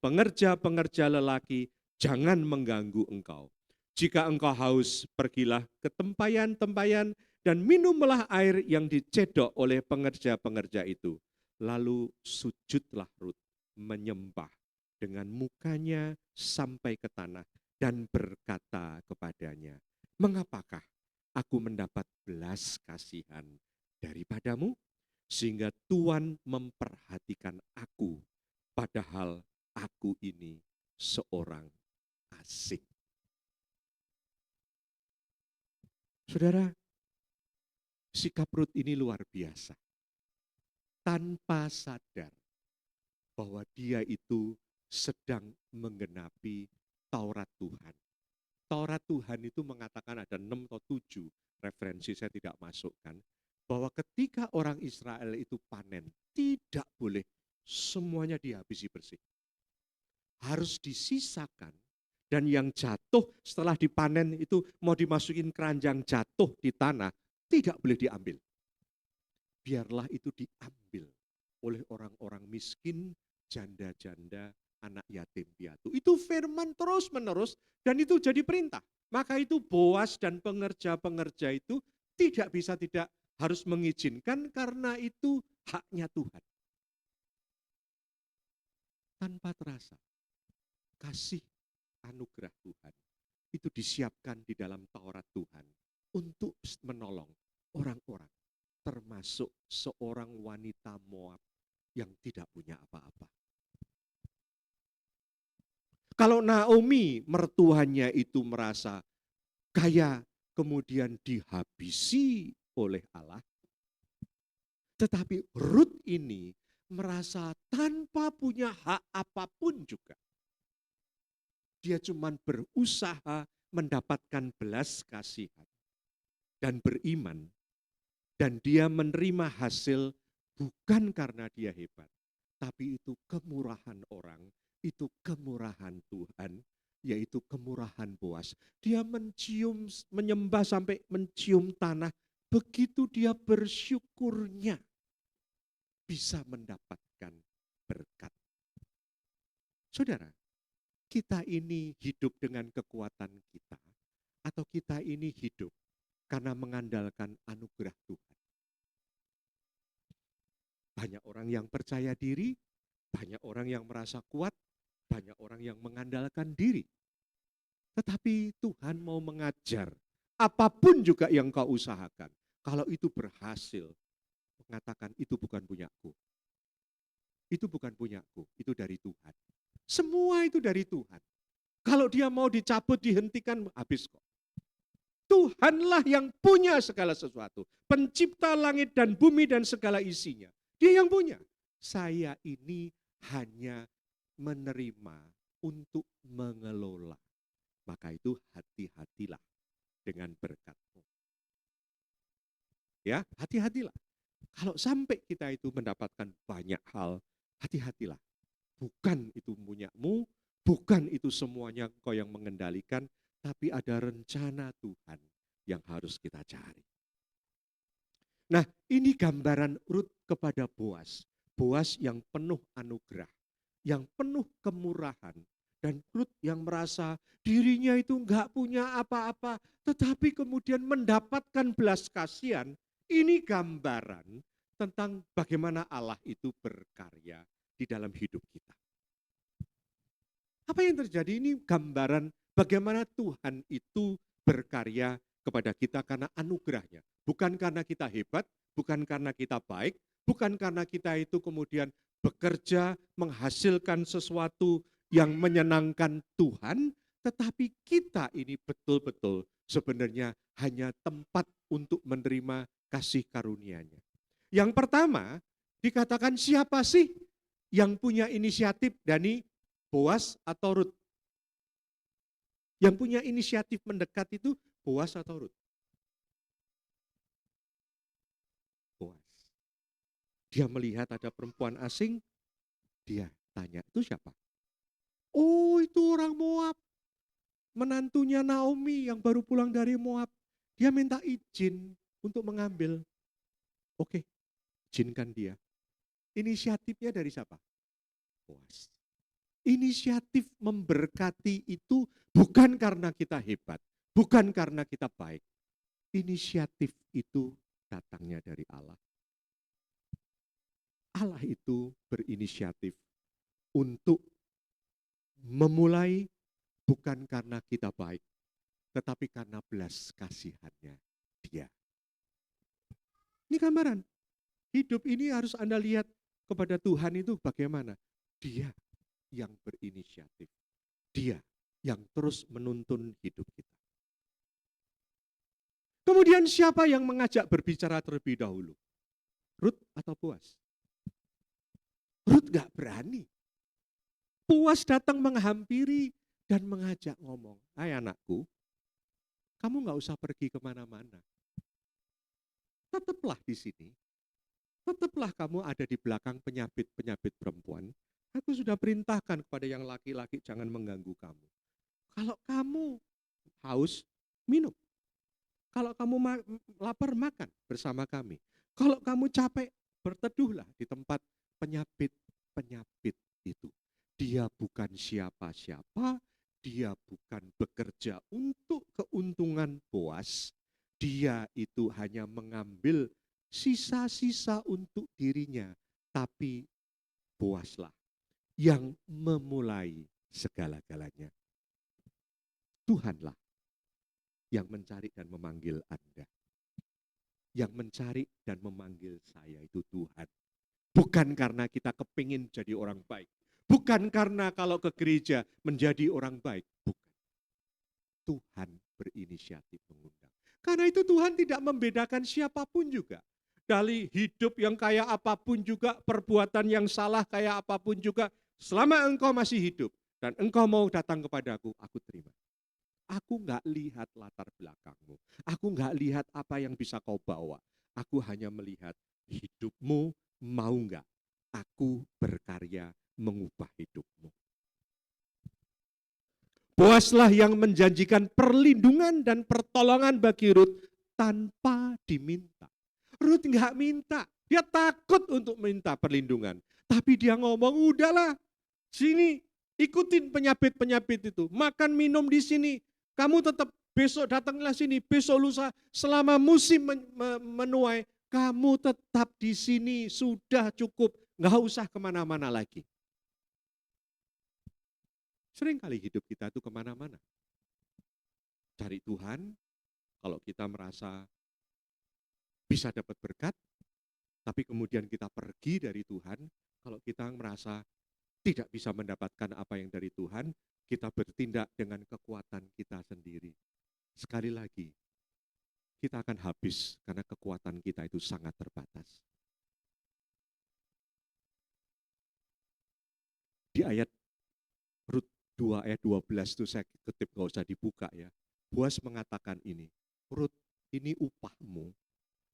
pengerja-pengerja lelaki, jangan mengganggu engkau. Jika engkau haus, pergilah ke tempayan-tempayan dan minumlah air yang dicedok oleh pengerja-pengerja itu. Lalu sujudlah Rut, menyembah dengan mukanya sampai ke tanah dan berkata kepadanya, mengapakah aku mendapat belas kasihan daripadamu? Sehingga Tuhan memperhatikan aku, padahal aku ini seorang asing. Saudara, sikap Rut ini luar biasa. Tanpa sadar bahwa dia itu sedang menggenapi Taurat Tuhan. Taurat Tuhan itu mengatakan ada 6 atau 7 referensi, saya tidak masukkan, bahwa ketika orang Israel itu panen, tidak boleh semuanya dihabisi bersih. Harus disisakan, dan yang jatuh setelah dipanen itu mau dimasukin keranjang jatuh di tanah, tidak boleh diambil. Biarlah itu diambil oleh orang-orang miskin, janda-janda, anak yatim piatu. Itu firman terus-menerus dan itu jadi perintah. Maka itu Boas dan pengerja-pengerja itu tidak bisa tidak harus mengizinkan karena itu haknya Tuhan. Tanpa terasa, kasih anugerah Tuhan itu disiapkan di dalam Taurat Tuhan untuk menolong orang-orang, termasuk seorang wanita Moab yang tidak punya apa-apa. Kalau Naomi mertuanya itu merasa kaya kemudian dihabisi oleh Allah, tetapi Rut ini merasa tanpa punya hak apapun juga. Dia cuma berusaha mendapatkan belas kasihan dan beriman, dan dia menerima hasil bukan karena dia hebat, tapi itu kemurahan orang, itu kemurahan Tuhan, yaitu kemurahan Boas. Dia mencium, menyembah sampai mencium tanah, begitu dia bersyukurnya bisa mendapatkan berkat. Saudara, kita ini hidup dengan kekuatan kita, atau kita ini hidup karena mengandalkan anugerah Tuhan. Banyak orang yang percaya diri, banyak orang yang merasa kuat, banyak orang yang mengandalkan diri. Tetapi Tuhan mau mengajar, apapun juga yang kau usahakan, kalau itu berhasil, mengatakan itu bukan punyaku. Itu bukan punyaku, itu dari Tuhan. Semua itu dari Tuhan. Kalau dia mau dicabut, dihentikan, habis kok. Tuhanlah yang punya segala sesuatu. Pencipta langit dan bumi dan segala isinya. Dia yang punya. Saya ini hanya menerima untuk mengelola. Maka itu hati-hatilah dengan berkat-Mu. Ya, hati-hatilah. Kalau sampai kita itu mendapatkan banyak hal, hati-hatilah. Bukan itu punyamu, bukan itu semuanya kau yang mengendalikan, tapi ada rencana Tuhan yang harus kita cari. Nah, ini gambaran Rut kepada Boas. Boas yang penuh anugerah, yang penuh kemurahan. Dan Rut yang merasa dirinya itu enggak punya apa-apa, tetapi kemudian mendapatkan belas kasihan. Ini gambaran tentang bagaimana Allah itu berkarya di dalam hidup kita. Apa yang terjadi ini gambaran bagaimana Tuhan itu berkarya kepada kita karena anugerahnya. Bukan karena kita hebat, bukan karena kita baik, bukan karena kita itu kemudian bekerja menghasilkan sesuatu yang menyenangkan Tuhan, tetapi kita ini betul-betul sebenarnya hanya tempat untuk menerima kasih karunia-Nya. Yang pertama, dikatakan siapa sih yang punya inisiatif, Dani? Boas atau Rut? Yang punya inisiatif mendekat itu Boas atau Rut? Boas. Dia melihat ada perempuan asing, dia tanya, itu siapa? Oh, itu orang Moab. Menantunya Naomi yang baru pulang dari Moab. Dia minta izin untuk mengambil. Oke, izinkan dia. Inisiatifnya dari siapa? Boas. Inisiatif memberkati itu bukan karena kita hebat, bukan karena kita baik. Inisiatif itu datangnya dari Allah. Allah itu berinisiatif untuk memulai bukan karena kita baik, tetapi karena belas kasihannya Dia. Ini gambaran. Hidup ini harus Anda lihat kepada Tuhan itu bagaimana. Dia yang berinisiatif. Dia yang terus menuntun hidup kita. Kemudian siapa yang mengajak berbicara terlebih dahulu? Rut atau Boas? Rut gak berani. Boas datang menghampiri dan mengajak ngomong. Hai anakku, kamu gak usah pergi kemana-mana. Tetaplah di sini. Tetaplah kamu ada di belakang penyabit-penyabit perempuan. Aku sudah perintahkan kepada yang laki-laki jangan mengganggu kamu. Kalau kamu haus, minum. Kalau kamu lapar, makan bersama kami. Kalau kamu capek, berteduhlah di tempat penyabit-penyabit itu. Dia bukan siapa-siapa, dia bukan bekerja untuk keuntungan Boas. Dia itu hanya mengambil sisa-sisa untuk dirinya. Tapi Boaslah yang memulai segala-galanya. Tuhanlah yang mencari dan memanggil Anda. Yang mencari dan memanggil saya itu Tuhan. Bukan karena kita kepingin jadi orang baik. Bukan karena kalau ke gereja menjadi orang baik. Bukan. Tuhan berinisiatif mengundang. Karena itu Tuhan tidak membedakan siapapun juga. Dari hidup yang kayak apapun juga, perbuatan yang salah kayak apapun juga, selama engkau masih hidup dan engkau mau datang kepadaku, aku terima. Aku enggak lihat latar belakangmu. Aku enggak lihat apa yang bisa kau bawa. Aku hanya melihat hidupmu mau enggak. Aku berkarya mengubah hidupmu. Boaslah yang menjanjikan perlindungan dan pertolongan bagi Rut tanpa diminta. Rut enggak minta. Dia takut untuk minta perlindungan. Tapi dia ngomong, udahlah, sini ikutin penyabit-penyabit itu. Makan minum di sini. Kamu tetap besok datanglah sini, besok lusa selama musim menuai, kamu tetap di sini, sudah cukup, nggak usah kemana-mana lagi. Sering kali hidup kita itu kemana-mana. Cari Tuhan, kalau kita merasa bisa dapat berkat, tapi kemudian kita pergi dari Tuhan, kalau kita merasa tidak bisa mendapatkan apa yang dari Tuhan, kita bertindak dengan kekuatan kita sendiri. Sekali lagi, kita akan habis karena kekuatan kita itu sangat terbatas. Di ayat Rut 2 ayat 12 itu saya kutip, gak usah dibuka ya. Boas mengatakan ini, Rut, ini upahmu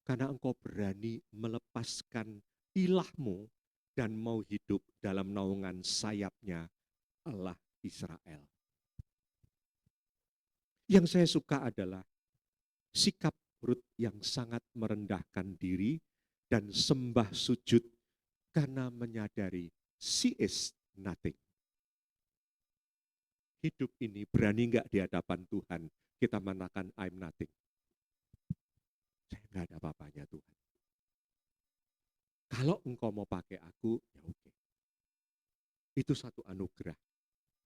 karena engkau berani melepaskan ilahmu dan mau hidup dalam naungan sayapnya Allah Israel. Yang saya suka adalah sikap Rut yang sangat merendahkan diri dan sembah sujud karena menyadari she is nothing. Hidup ini berani nggak di hadapan Tuhan kita mengatakan I'm nothing. Saya nggak ada apa-apanya Tuhan. Kalau engkau mau pakai aku, ya oke. Itu satu anugerah.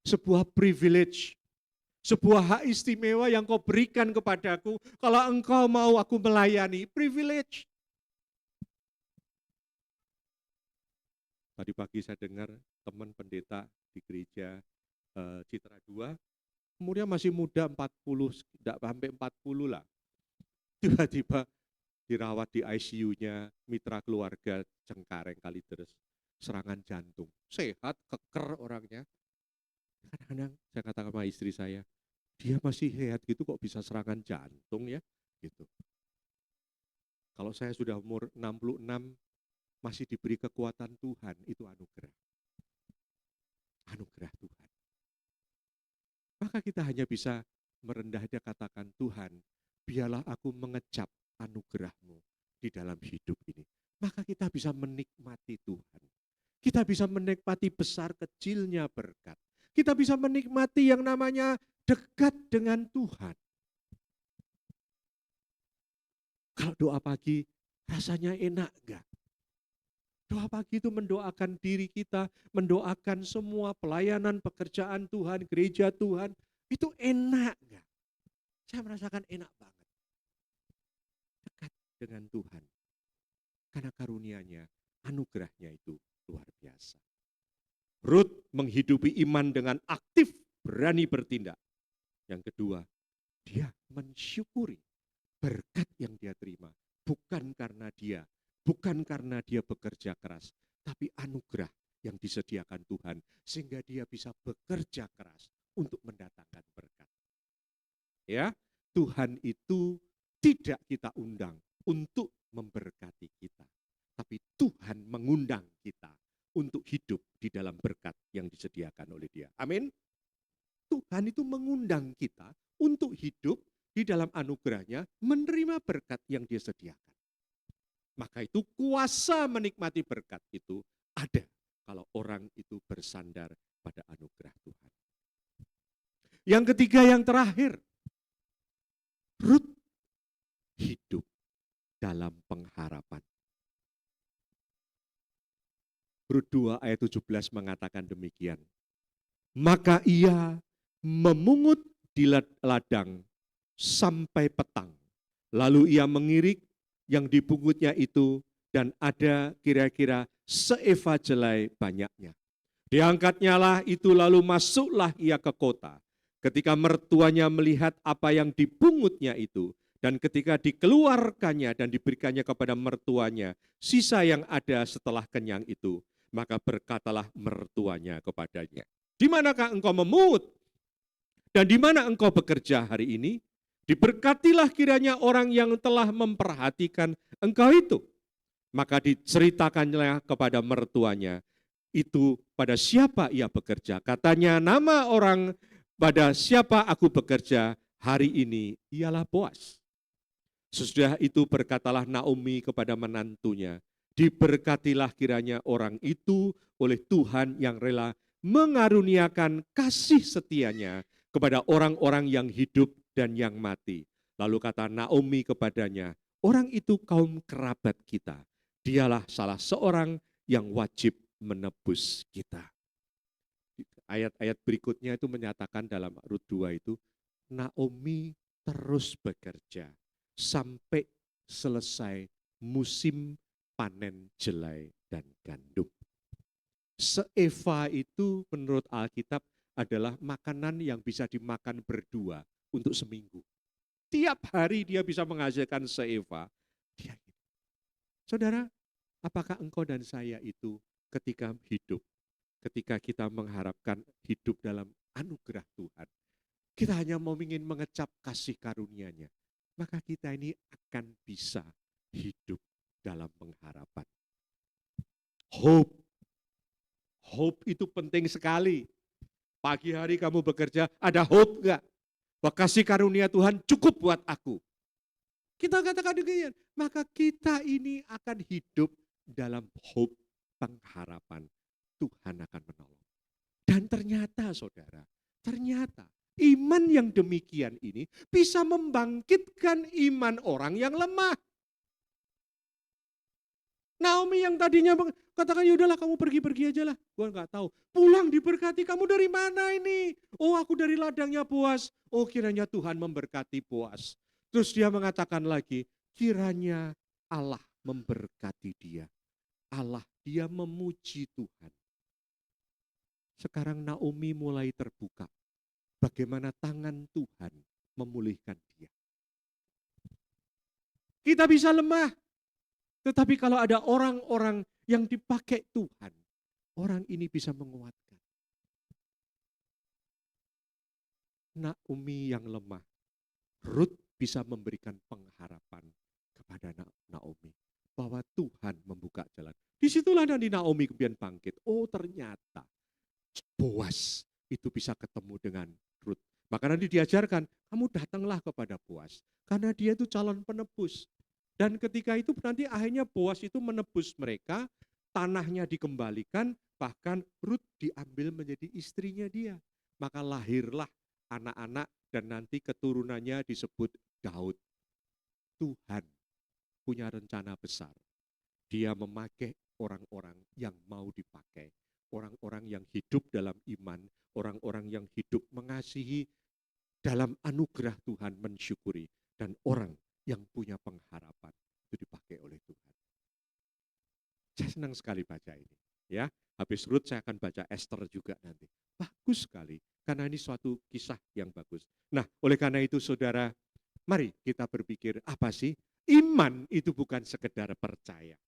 Sebuah privilege. Sebuah hak istimewa yang kau berikan kepadaku. Kalau engkau mau aku melayani, privilege. Tadi pagi saya dengar teman pendeta di gereja Citra 2, umurnya masih muda 40, tidak sampai 40 lah. Tiba-tiba dirawat di ICU-nya, mitra keluarga Cengkareng Kalideres, serangan jantung. Sehat, keker orangnya. Kadang-kadang saya katakan sama istri saya, dia masih sehat gitu kok bisa serangan jantung ya, gitu. Kalau saya sudah umur 66, masih diberi kekuatan Tuhan, itu anugerah. Anugerah Tuhan. Maka kita hanya bisa merendah dan katakan, Tuhan, biarlah aku mengecap anugerah-Mu di dalam hidup ini. Maka kita bisa menikmati Tuhan. Kita bisa menikmati besar kecilnya berkat. Kita bisa menikmati yang namanya dekat dengan Tuhan. Kalau doa pagi, rasanya enak enggak? Doa pagi itu mendoakan diri kita, mendoakan semua pelayanan, pekerjaan Tuhan, gereja Tuhan. Itu enak enggak? Saya merasakan enak banget. Dekat dengan Tuhan. Karena karunia-Nya, anugerahnya itu luar biasa. Rut menghidupi iman dengan aktif, berani bertindak. Yang kedua, dia mensyukuri berkat yang dia terima. Bukan karena dia bekerja keras, tapi anugerah yang disediakan Tuhan. Sehingga dia bisa bekerja keras untuk mendatangkan berkat. Ya, Tuhan itu tidak kita undang untuk memberkati kita. Tapi Tuhan mengundang kita untuk hidup di dalam berkat yang disediakan oleh Dia. Amin. Tuhan itu mengundang kita untuk hidup di dalam anugerahnya, menerima berkat yang Dia sediakan. Maka itu kuasa menikmati berkat itu ada kalau orang itu bersandar pada anugerah Tuhan. Yang ketiga, yang terakhir, Rut hidup dalam pengharapan. Rut 2 ayat 17 mengatakan demikian. Maka ia memungut di ladang sampai petang. Lalu ia mengirik yang dipungutnya itu dan ada kira-kira seeva jelai banyaknya. Diangkatnya lah itu lalu masuklah ia ke kota. Ketika mertuanya melihat apa yang dipungutnya itu dan ketika dikeluarkannya dan diberikannya kepada mertuanya sisa yang ada setelah kenyang itu, maka berkatalah mertuanya kepadanya, di manakah engkau memungut? Dan di mana engkau bekerja hari ini? Diberkatilah kiranya orang yang telah memperhatikan engkau itu. Maka diceritakannya kepada mertuanya, itu pada siapa ia bekerja. Katanya, nama orang pada siapa aku bekerja hari ini ialah Boas. Sesudah itu berkatalah Naomi kepada menantunya, diberkatilah kiranya orang itu oleh Tuhan yang rela mengaruniakan kasih setianya kepada orang-orang yang hidup dan yang mati. Lalu kata Naomi kepadanya, orang itu kaum kerabat kita. Dialah salah seorang yang wajib menebus kita. Ayat-ayat berikutnya itu menyatakan dalam Rut 2 itu, Naomi terus bekerja sampai selesai musim panen jelai dan gandum. Seeva itu menurut Alkitab adalah makanan yang bisa dimakan berdua untuk seminggu. Tiap hari dia bisa menghasilkan seeva. Saudara, apakah engkau dan saya itu ketika hidup, ketika kita mengharapkan hidup dalam anugerah Tuhan, kita hanya mau ingin mengecap kasih karunia-Nya, maka kita ini akan bisa hidup dalam pengharapan. Hope. Hope itu penting sekali. Pagi hari kamu bekerja, ada hope enggak? Bahwa kasih karunia Tuhan cukup buat aku. Kita katakan demikian, maka kita ini akan hidup dalam hope, pengharapan. Tuhan akan menolong. Dan ternyata saudara, ternyata iman yang demikian ini bisa membangkitkan iman orang yang lemah. Naomi yang tadinya katakan, yaudahlah kamu pergi-pergi aja lah. Gua nggak tahu. Pulang diberkati, kamu dari mana ini? Oh, aku dari ladangnya Boas. Oh, kiranya Tuhan memberkati Boas. Terus dia mengatakan lagi, kiranya Allah memberkati dia. Allah, dia memuji Tuhan. Sekarang Naomi mulai terbuka. Bagaimana tangan Tuhan memulihkan dia. Kita bisa lemah. Tetapi kalau ada orang-orang yang dipakai Tuhan, orang ini bisa menguatkan. Naomi yang lemah, Ruth bisa memberikan pengharapan kepada Naomi. Bahwa Tuhan membuka jalan. Disitulah nanti Naomi kemudian bangkit. Oh ternyata Boas itu bisa ketemu dengan Ruth. Maka nanti diajarkan, kamu datanglah kepada Boas. Karena dia itu calon penebus. Dan ketika itu nanti akhirnya Boas itu menebus mereka, tanahnya dikembalikan, bahkan Ruth diambil menjadi istrinya dia. Maka lahirlah anak-anak dan nanti keturunannya disebut Daud. Tuhan punya rencana besar. Dia memakai orang-orang yang mau dipakai. Orang-orang yang hidup dalam iman, orang-orang yang hidup mengasihi dalam anugerah Tuhan mensyukuri. Dan orang yang punya pengharapan itu dipakai oleh Tuhan. Saya senang sekali baca ini. Ya, habis Ruth saya akan baca Esther juga nanti. Bagus sekali, karena ini suatu kisah yang bagus. Nah, oleh karena itu saudara, mari kita berpikir apa sih? Iman itu bukan sekedar percaya.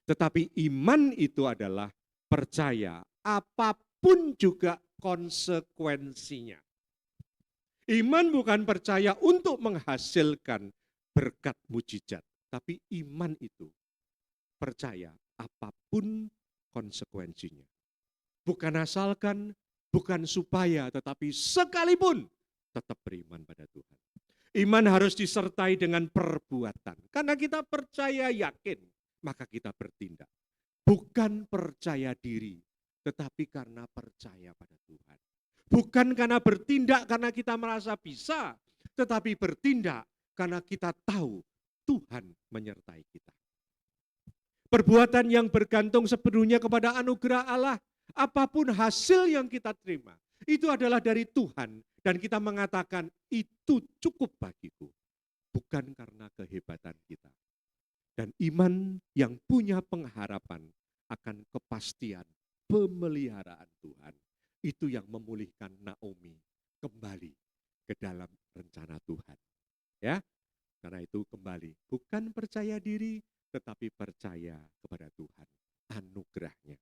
Tetapi iman itu adalah percaya apapun juga konsekuensinya. Iman bukan percaya untuk menghasilkan berkat mujizat, tapi iman itu percaya apapun konsekuensinya. Bukan asalkan, bukan supaya, tetapi sekalipun tetap beriman pada Tuhan. Iman harus disertai dengan perbuatan. Karena kita percaya yakin, maka kita bertindak. Bukan percaya diri, tetapi karena percaya pada Tuhan. Bukan karena bertindak karena kita merasa bisa, tetapi bertindak karena kita tahu Tuhan menyertai kita. Perbuatan yang bergantung sepenuhnya kepada anugerah Allah, apapun hasil yang kita terima, itu adalah dari Tuhan. Dan kita mengatakan itu cukup bagiku, bukan karena kehebatan kita. Dan iman yang punya pengharapan akan kepastian pemeliharaan Tuhan. Itu yang memulihkan Naomi kembali ke dalam rencana Tuhan. Ya, karena itu kembali, bukan percaya diri, tetapi percaya kepada Tuhan, anugerahnya.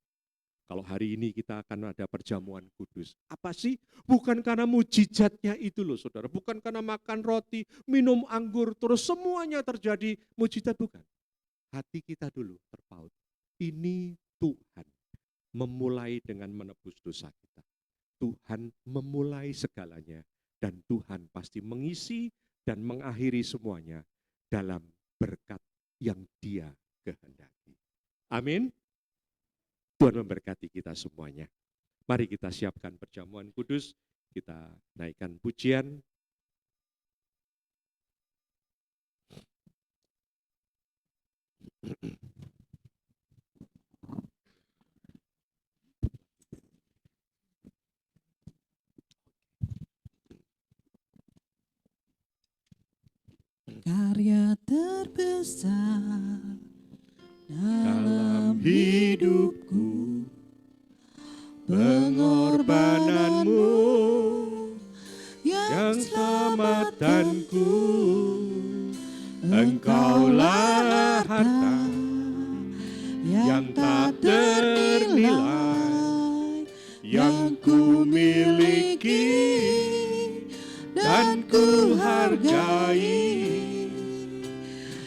Kalau hari ini kita akan ada perjamuan kudus. Apa sih? Bukan karena mujizatnya itu loh saudara. Bukan karena makan roti, minum anggur, terus semuanya terjadi mujizat, bukan. Hati kita dulu terpaut. Ini Tuhan memulai dengan menebus dosa kita. Tuhan memulai segalanya. Dan Tuhan pasti mengisi dan mengakhiri semuanya dalam berkat yang Dia kehendaki. Amin. Tuhan memberkati kita semuanya. Mari kita siapkan perjamuan kudus, kita naikkan pujian. Karya terbesar dalam hidupku, pengorbananmu yang selamatanku, Engkaulah harta yang tak ternilai, yang ku miliki dan ku hargai.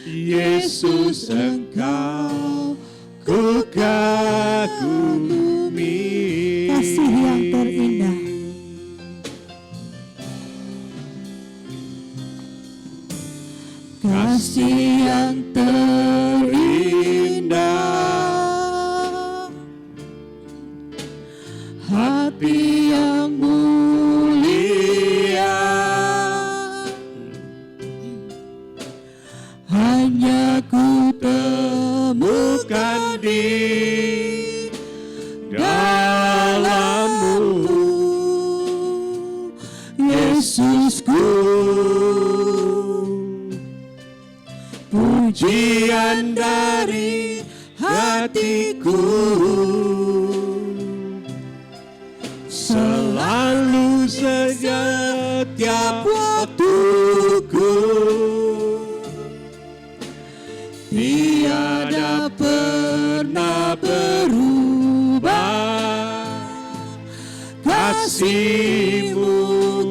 Yesus, Engkau ku kagumi. kasih yang terindah. kasih yang terindah, hati yang mulia, hanya ku temukan di dalam-Mu, Yesusku. Pujian dari hatiku selalu setiap waktuku, tiada pernah berubah. Kasih-Mu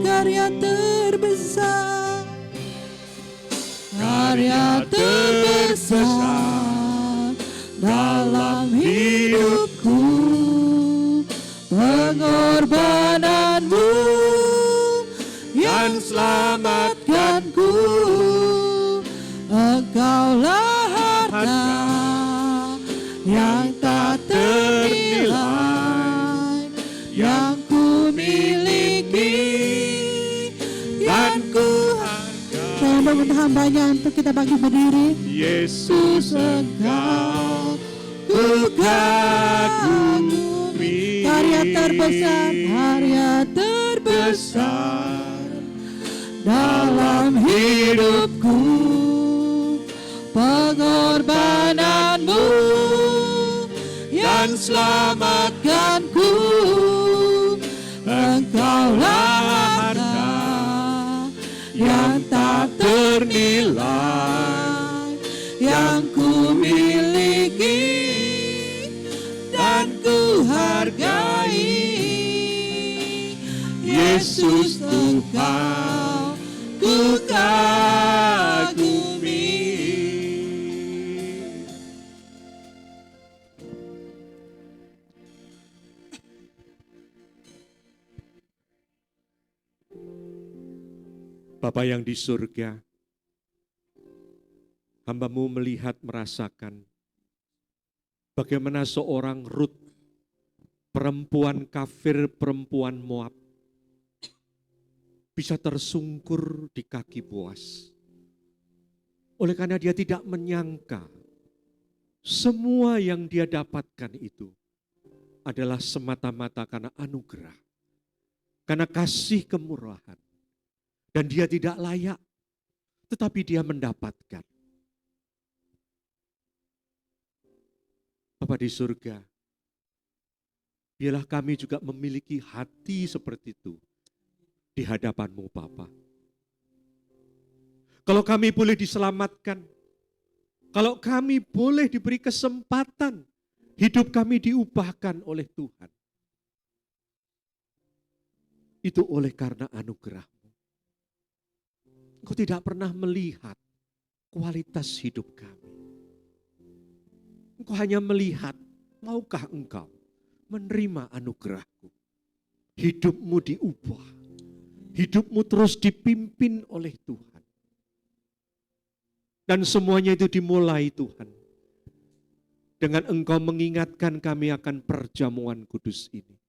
karya terbesar, karya terbesar dalam hidupku. Pengorbanan-Mu yang selamatkanku, Engkaulah harta yang tak ternilai yang ku miliki dan ku hargai. Tolong untuk hambanya untuk kita bangkit berdiri. Yesus, Engkau ku kagumi, karya terbesar dalam hidupku. Pengorbanan-Mu yang selamatkanku, Engkaulah harta yang tak ternilai yang ku miliki dan ku hargai. Yesus, Engkau ku kagumi. Bapa yang di surga, hamba-Mu melihat merasakan bagaimana seorang Rut, perempuan kafir, perempuan Moab, bisa tersungkur di kaki Boas. Oleh karena dia tidak menyangka semua yang dia dapatkan itu adalah semata-mata karena anugerah, karena kasih kemurahan. Dan dia tidak layak, tetapi dia mendapatkan. Bapa di surga, biarlah kami juga memiliki hati seperti itu di hadapan-Mu Bapa. Kalau kami boleh diselamatkan, kalau kami boleh diberi kesempatan, hidup kami diubahkan oleh Tuhan. Itu oleh karena anugerah. Engkau tidak pernah melihat kualitas hidup kami. Engkau hanya melihat, maukah engkau menerima anugerahku? Hidupmu diubah. Hidupmu terus dipimpin oleh Tuhan. Dan semuanya itu dimulai Tuhan. Dengan engkau mengingatkan kami akan perjamuan kudus ini.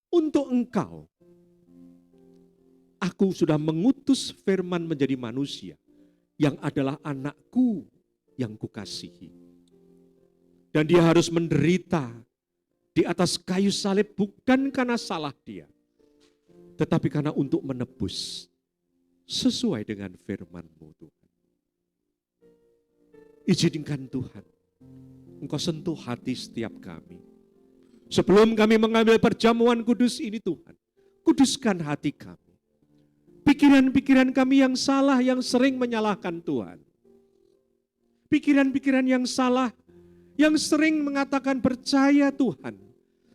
Untuk engkau, aku sudah mengutus firman menjadi manusia yang adalah anakku yang kukasihi. Dan dia harus menderita di atas kayu salib bukan karena salah dia, tetapi karena untuk menebus sesuai dengan firman-Mu Tuhan. Izinkan Tuhan, Engkau sentuh hati setiap kami. Sebelum kami mengambil perjamuan kudus ini Tuhan, kuduskan hati kami. Pikiran-pikiran kami yang salah, yang sering menyalahkan Tuhan. Pikiran-pikiran yang salah, yang sering mengatakan percaya Tuhan.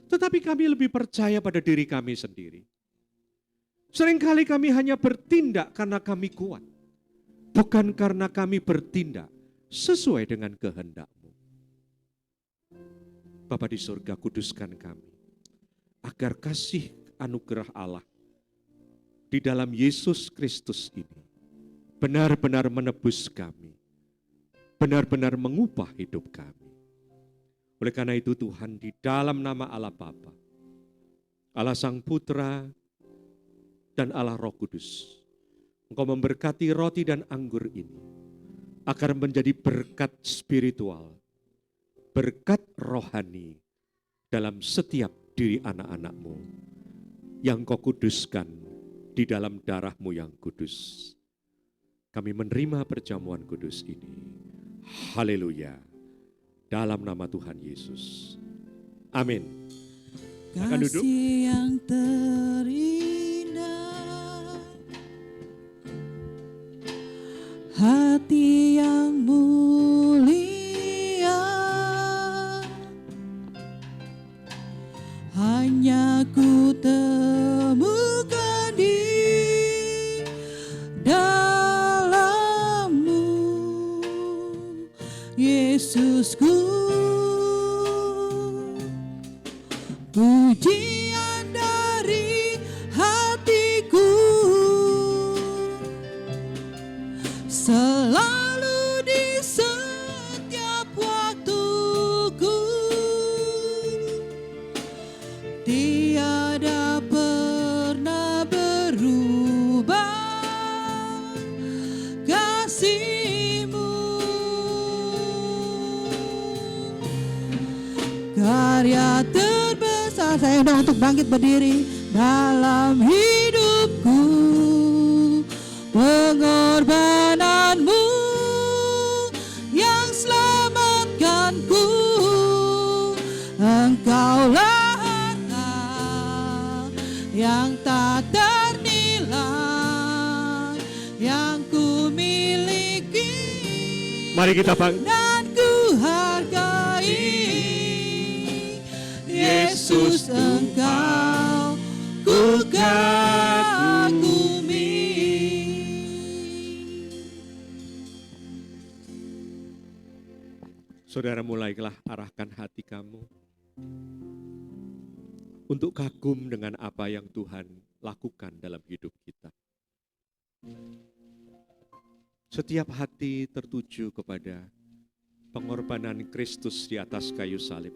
Tetapi kami lebih percaya pada diri kami sendiri. Seringkali kami hanya bertindak karena kami kuat. Bukan karena kami bertindak sesuai dengan kehendak-Mu. Bapa di surga, kuduskan kami. Agar kasih anugerah Allah di dalam Yesus Kristus ini benar-benar menebus kami, benar-benar mengubah hidup kami. Oleh karena itu Tuhan, di dalam nama Allah Bapa, Allah Sang Putra, dan Allah Roh Kudus, Engkau memberkati roti dan anggur ini, agar menjadi berkat spiritual, berkat rohani dalam setiap diri anak-anak-Mu yang Kau kuduskan di dalam darah-Mu yang kudus. Kami menerima perjamuan kudus ini. Haleluya. Dalam nama Tuhan Yesus. Amin. Akan duduk. Kasih yang terindah, hati yang mulia, hanya ku temukan di dalam-Mu, Yesusku. Pujian dari hatiku selalu di setiap waktuku, tiada pernah berubah kasih-Mu. Karya terbesar, saya undang untuk bangkit berdiri dalam hidupku, pengorbanan-Mu yang selamatkanku. Engkaulah harta yang tak ternilai yang ku miliki, Mari kita bangkit. dan ku hargai. Yesus, Engkau ku kagumi. Saudara, mulailah arahkan hati kamu untuk kagum dengan apa yang Tuhan lakukan dalam hidup kita. Setiap hati tertuju kepada pengorbanan Kristus di atas kayu salib.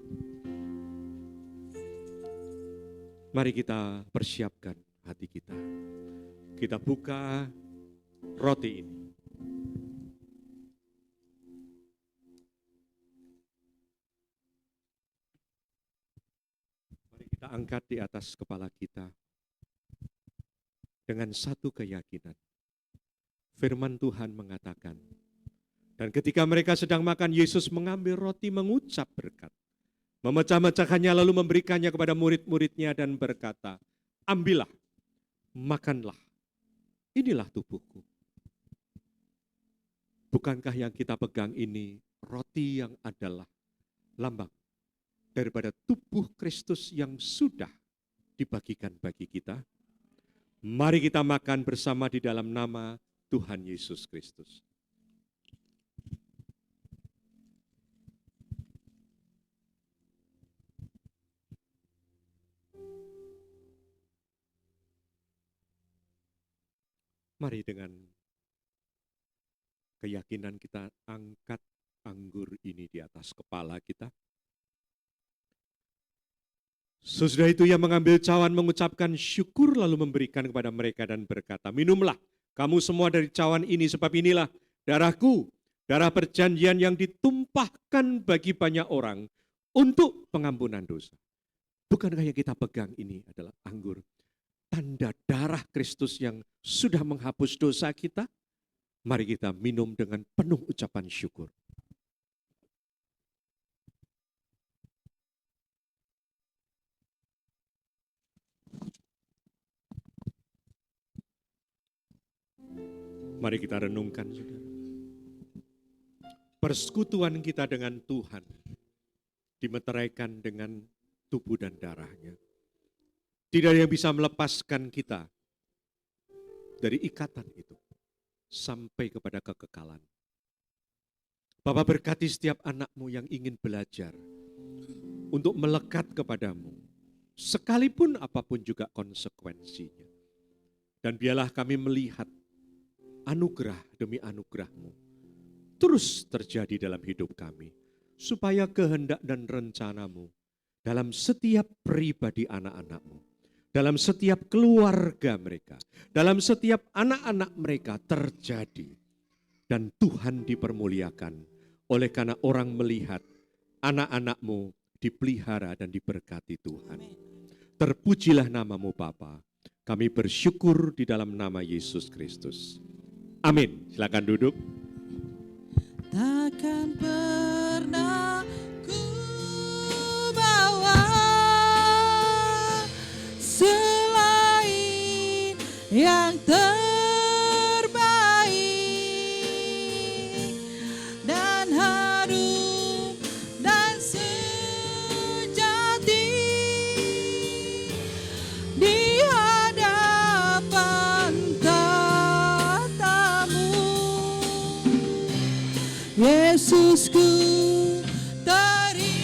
Mari kita persiapkan hati kita. Kita buka roti ini. Mari kita angkat di atas kepala kita dengan satu keyakinan. Firman Tuhan mengatakan, dan ketika mereka sedang makan, Yesus mengambil roti, mengucap berkat, memecah-mecahkannya lalu memberikannya kepada murid-muridnya dan berkata, ambillah, makanlah, inilah tubuhku. Bukankah yang kita pegang ini roti yang adalah lambang daripada tubuh Kristus yang sudah dibagikan bagi kita? Mari kita makan bersama di dalam nama Tuhan Yesus Kristus. Mari dengan keyakinan kita angkat anggur ini di atas kepala kita. Sesudah itu ia mengambil cawan, mengucapkan syukur, lalu memberikan kepada mereka dan berkata, minumlah kamu semua dari cawan ini, sebab inilah darahku, darah perjanjian yang ditumpahkan bagi banyak orang untuk pengampunan dosa. Bukankah yang kita pegang ini adalah anggur, tanda darah Kristus yang sudah menghapus dosa kita? Mari kita minum dengan penuh ucapan syukur. Mari kita renungkan, saudara. Persekutuan kita dengan Tuhan dimeteraikan dengan tubuh dan darahnya. Tidak ada yang bisa melepaskan kita dari ikatan itu sampai kepada kekekalan. Bapa, berkati setiap anakmu yang ingin belajar untuk melekat kepadamu, sekalipun apapun juga konsekuensinya. Dan biarlah kami melihat anugerah demi anugerah-Mu terus terjadi dalam hidup kami, supaya kehendak dan rencana-Mu dalam setiap pribadi anak-anak-Mu, dalam setiap keluarga mereka, dalam setiap anak-anak mereka terjadi. Dan Tuhan dipermuliakan oleh karena orang melihat anak-anak-Mu dipelihara dan diberkati Tuhan. Terpujilah nama-Mu Bapa. Kami bersyukur di dalam nama Yesus Kristus. Amin. Silakan duduk. Takkan pernah ku bawa selain yang terbaik dan harum dan sejati di hadapan tatamu. Yesusku, terimalah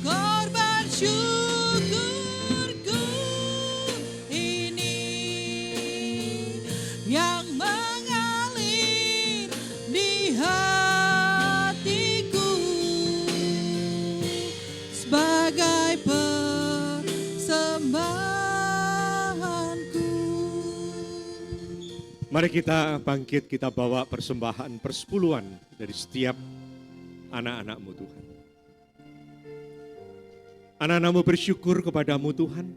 korban syukurku ini yang mengalir di hatiku sebagai persembahanku. Mari kita bangkit, kita bawa persembahan persepuluhan dari setiap anak-anak-Mu Tuhan. Anak-anak-Mu bersyukur kepadamu Tuhan.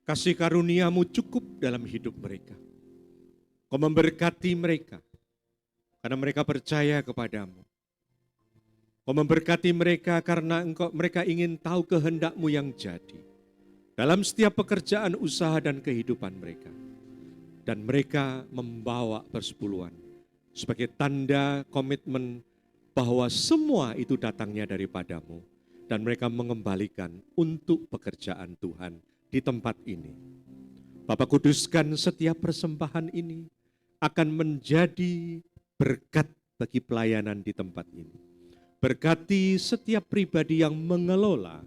Kasih karunia-Mu cukup dalam hidup mereka. Kau memberkati mereka karena mereka percaya kepadamu. Kau memberkati mereka karena mereka ingin tahu kehendak-Mu yang jadi dalam setiap pekerjaan, usaha, dan kehidupan mereka. Dan mereka membawa persepuluhan sebagai tanda komitmen bahwa semua itu datangnya daripadamu. Dan mereka mengembalikan untuk pekerjaan Tuhan di tempat ini. Bapa, kuduskan setiap persembahan ini akan menjadi berkat bagi pelayanan di tempat ini. Berkati setiap pribadi yang mengelola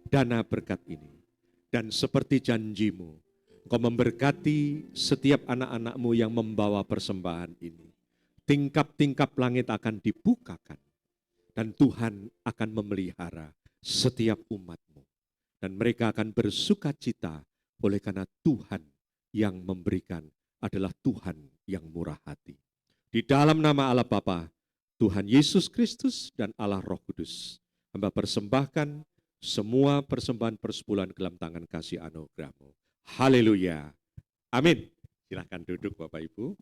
dana berkat ini. Dan seperti janji-Mu, Kau memberkati setiap anak-anak-Mu yang membawa persembahan ini. Tingkap-tingkap langit akan dibukakan. Dan Tuhan akan memelihara setiap umat-Mu. Dan mereka akan bersuka cita oleh karena Tuhan yang memberikan adalah Tuhan yang murah hati. Di dalam nama Allah Bapa, Tuhan Yesus Kristus dan Allah Roh Kudus, hamba persembahkan semua persembahan persepuluhan ke dalam tangan kasih anugerah-Mu. Haleluya. Amin. Silahkan duduk Bapak Ibu.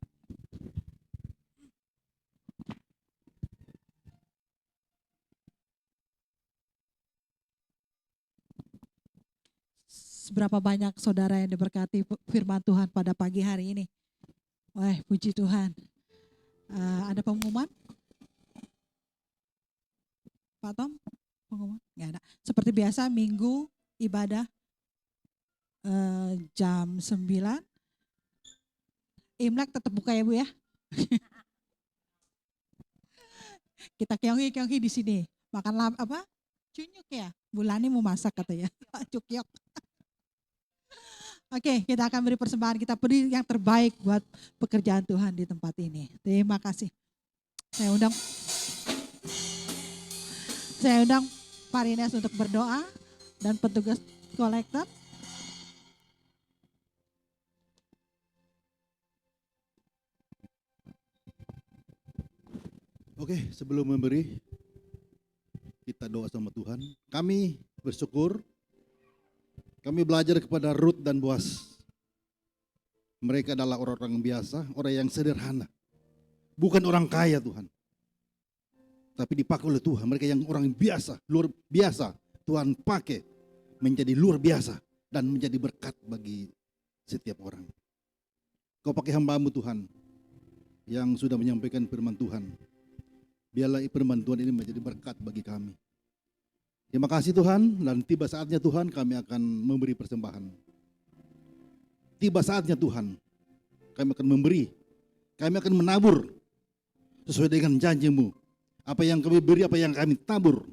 Seberapa banyak saudara yang diberkati firman Tuhan pada pagi hari ini. Wah, puji Tuhan. Ada pengumuman? Pak Tom, pengumuman? Nggak ada. Seperti biasa, minggu ibadah jam 9. Imlek tetap buka ya Bu ya. Kita keongki di sini. Makan apa? Cunyuk ya. Bulani mau masak katanya. Cukyok. Oke, kita akan beri persembahan, kita beri yang terbaik buat pekerjaan Tuhan di tempat ini. Terima kasih. Saya undang Pak Rines untuk berdoa dan petugas kolektor. Oke, sebelum memberi, kita doa sama Tuhan. Kami bersyukur, kami belajar kepada Ruth dan Boaz. Mereka adalah orang-orang biasa, orang yang sederhana. Bukan orang kaya Tuhan. Tapi dipakai oleh Tuhan, mereka yang orang biasa, luar biasa. Tuhan pakai menjadi luar biasa dan menjadi berkat bagi setiap orang. Kau pakai hamba-Mu Tuhan, yang sudah menyampaikan firman Tuhan. Biarlah firman Tuhan ini menjadi berkat bagi kami. Terima kasih Tuhan, dan tiba saatnya Tuhan kami akan memberi persembahan. Tiba saatnya Tuhan, kami akan memberi, kami akan menabur sesuai dengan janji-Mu. Apa yang kami beri, apa yang kami tabur,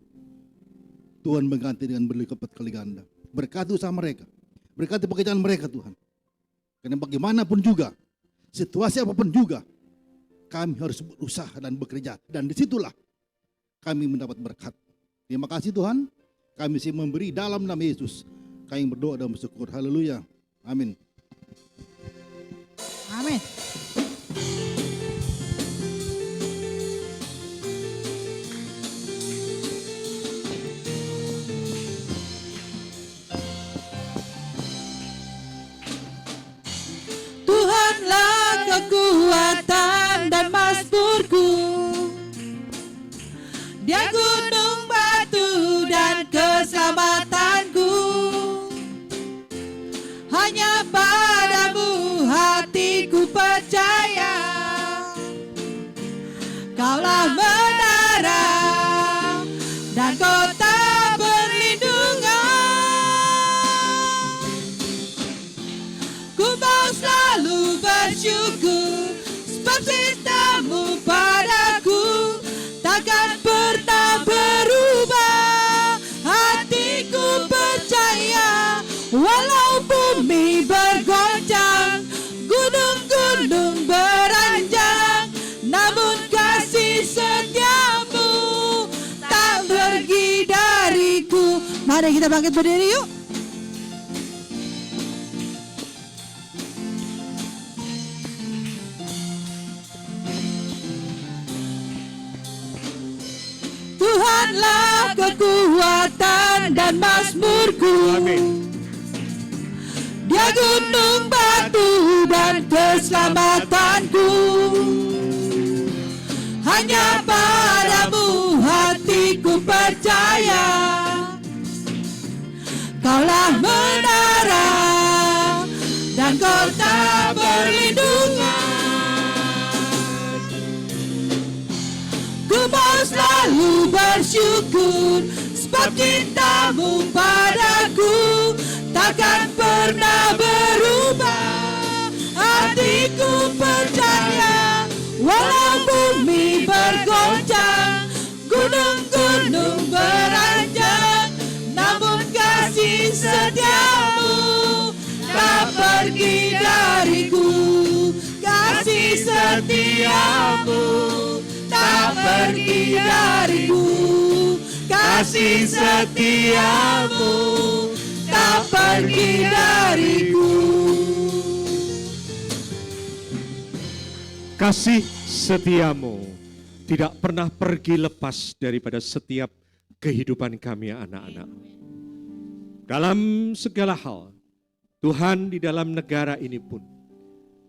Tuhan mengganti dengan berlipat kali ganda. Berkati usaha mereka, Berkati pekerjaan mereka Tuhan. Karena bagaimanapun juga, situasi apapun juga, kami harus berusaha dan bekerja. Dan disitulah kami mendapat berkat. Terima kasih Tuhan, kami masih memberi dalam nama Yesus. Kami berdoa dan bersyukur. Haleluya. Amin. Amin. Tuhanlah kekuatan dan mazmurku, Dia gunung batu dan keselamatanku. Hanya padamu hatiku percaya, Kaulah menara dan kota perlindungan. Ku mau selalu bersyukur, sebab cintamu padaku takkan pernah berubah. Hatiku percaya, walau bumi bergoncang, gunung-gunung beranjak, namun kasih setiamu tak pergi dariku. Mari kita bangkit berdiri yuk. Tuhanlah kekuatan dan mazmurku. Amin. Dia gunung batu dan keselamatanku. Hanya padamu hatiku percaya, Kaulah menara dan kota perlindungan. Ku mau selalu bersyukur, sebab cintamu padaku takkan pernah berubah. Hatiku percaya, walau bumi bergoncang, gunung-gunung beranjak, namun kasih setiamu tak pergi dariku. Kasih setiamu tak pergi dariku. Kasih setiamu tak pergi dariku. Kasih setiamu tidak pernah pergi lepas daripada setiap kehidupan kami anak-anak. Dalam segala hal, Tuhan di dalam negara ini pun,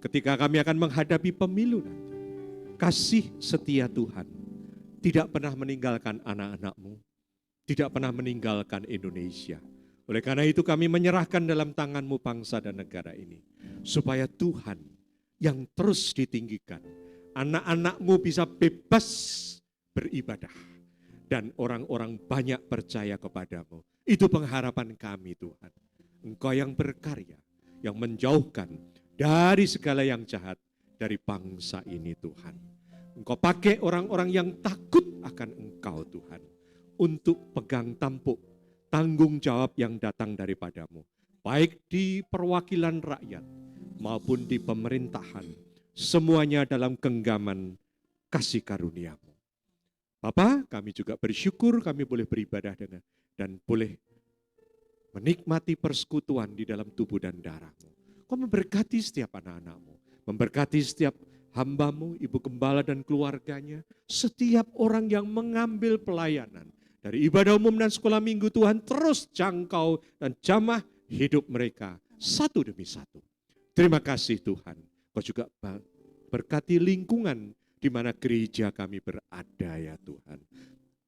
ketika kami akan menghadapi pemilu nanti, kasih setia Tuhan tidak pernah meninggalkan anak-anak-Mu, tidak pernah meninggalkan Indonesia. Oleh karena itu kami menyerahkan dalam tangan-Mu bangsa dan negara ini, supaya Tuhan yang terus ditinggikan, anak-anak-Mu bisa bebas beribadah, dan orang-orang banyak percaya kepadamu. Itu pengharapan kami Tuhan. Engkau yang berkarya, yang menjauhkan dari segala yang jahat dari bangsa ini Tuhan. Engkau pakai orang-orang yang takut akan Engkau Tuhan, untuk pegang tampuk tanggung jawab yang datang daripadamu, baik di perwakilan rakyat maupun di pemerintahan, semuanya dalam genggaman kasih karunia-Mu. Bapa, kami juga bersyukur kami boleh beribadah dengan dan boleh menikmati persekutuan di dalam tubuh dan darah-Mu. Kau memberkati setiap anak-anak-Mu, memberkati setiap hamba-Mu, ibu gembala dan keluarganya, setiap orang yang mengambil pelayanan dari ibadah umum dan sekolah minggu. Tuhan terus jangkau dan jamah hidup mereka satu demi satu. Terima kasih Tuhan. Kau juga berkati lingkungan di mana gereja kami berada ya Tuhan.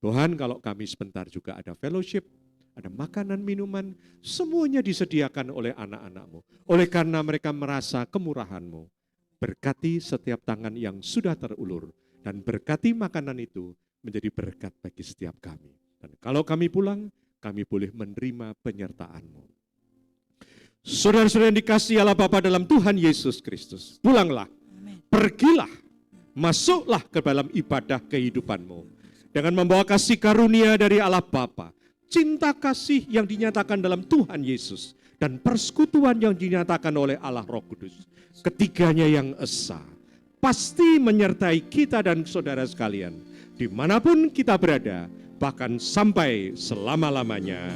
Tuhan, kalau kami sebentar juga ada fellowship, ada makanan, minuman, semuanya disediakan oleh anak-anak-Mu. Oleh karena mereka merasa kemurahan-Mu, berkati setiap tangan yang sudah terulur, dan berkati makanan itu menjadi berkat bagi setiap kami. Dan kalau kami pulang, kami boleh menerima penyertaan-Mu. Saudara-saudara yang dikasihi Allah Bapa dalam Tuhan Yesus Kristus, pulanglah, pergilah, masuklah ke dalam ibadah kehidupan-Mu, dengan membawa kasih karunia dari Allah Bapa, cinta kasih yang dinyatakan dalam Tuhan Yesus, dan persekutuan yang dinyatakan oleh Allah Roh Kudus, ketiganya yang esa, pasti menyertai kita dan saudara sekalian, dimanapun kita berada, bahkan sampai selama-lamanya.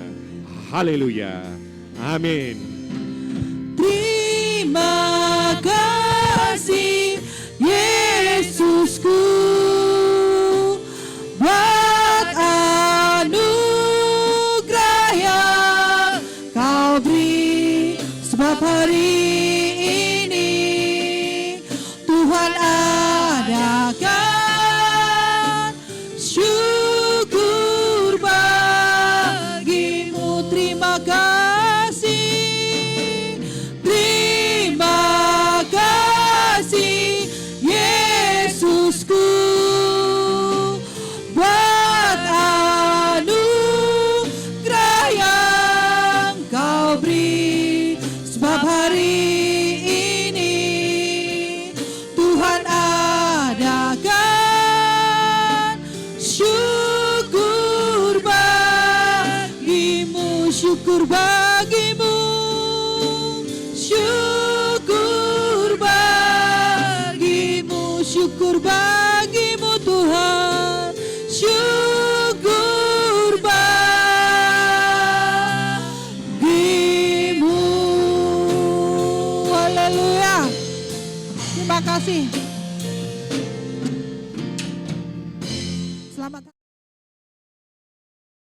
Haleluya. Amin. Terima kasih Yesusku buat anugerah yang kau beri, sebab hari ini Tuhan adakan syukur bagimu. Terima kasih, terima kasih Yesusku buat anugerah yang kau beri, sebab hari ini Tuhan adakan syukur bagimu, syukur bagimu, syukur bagimu, syukur bagimu Tuhan, syukur bagimu. Haleluya. Terima kasih.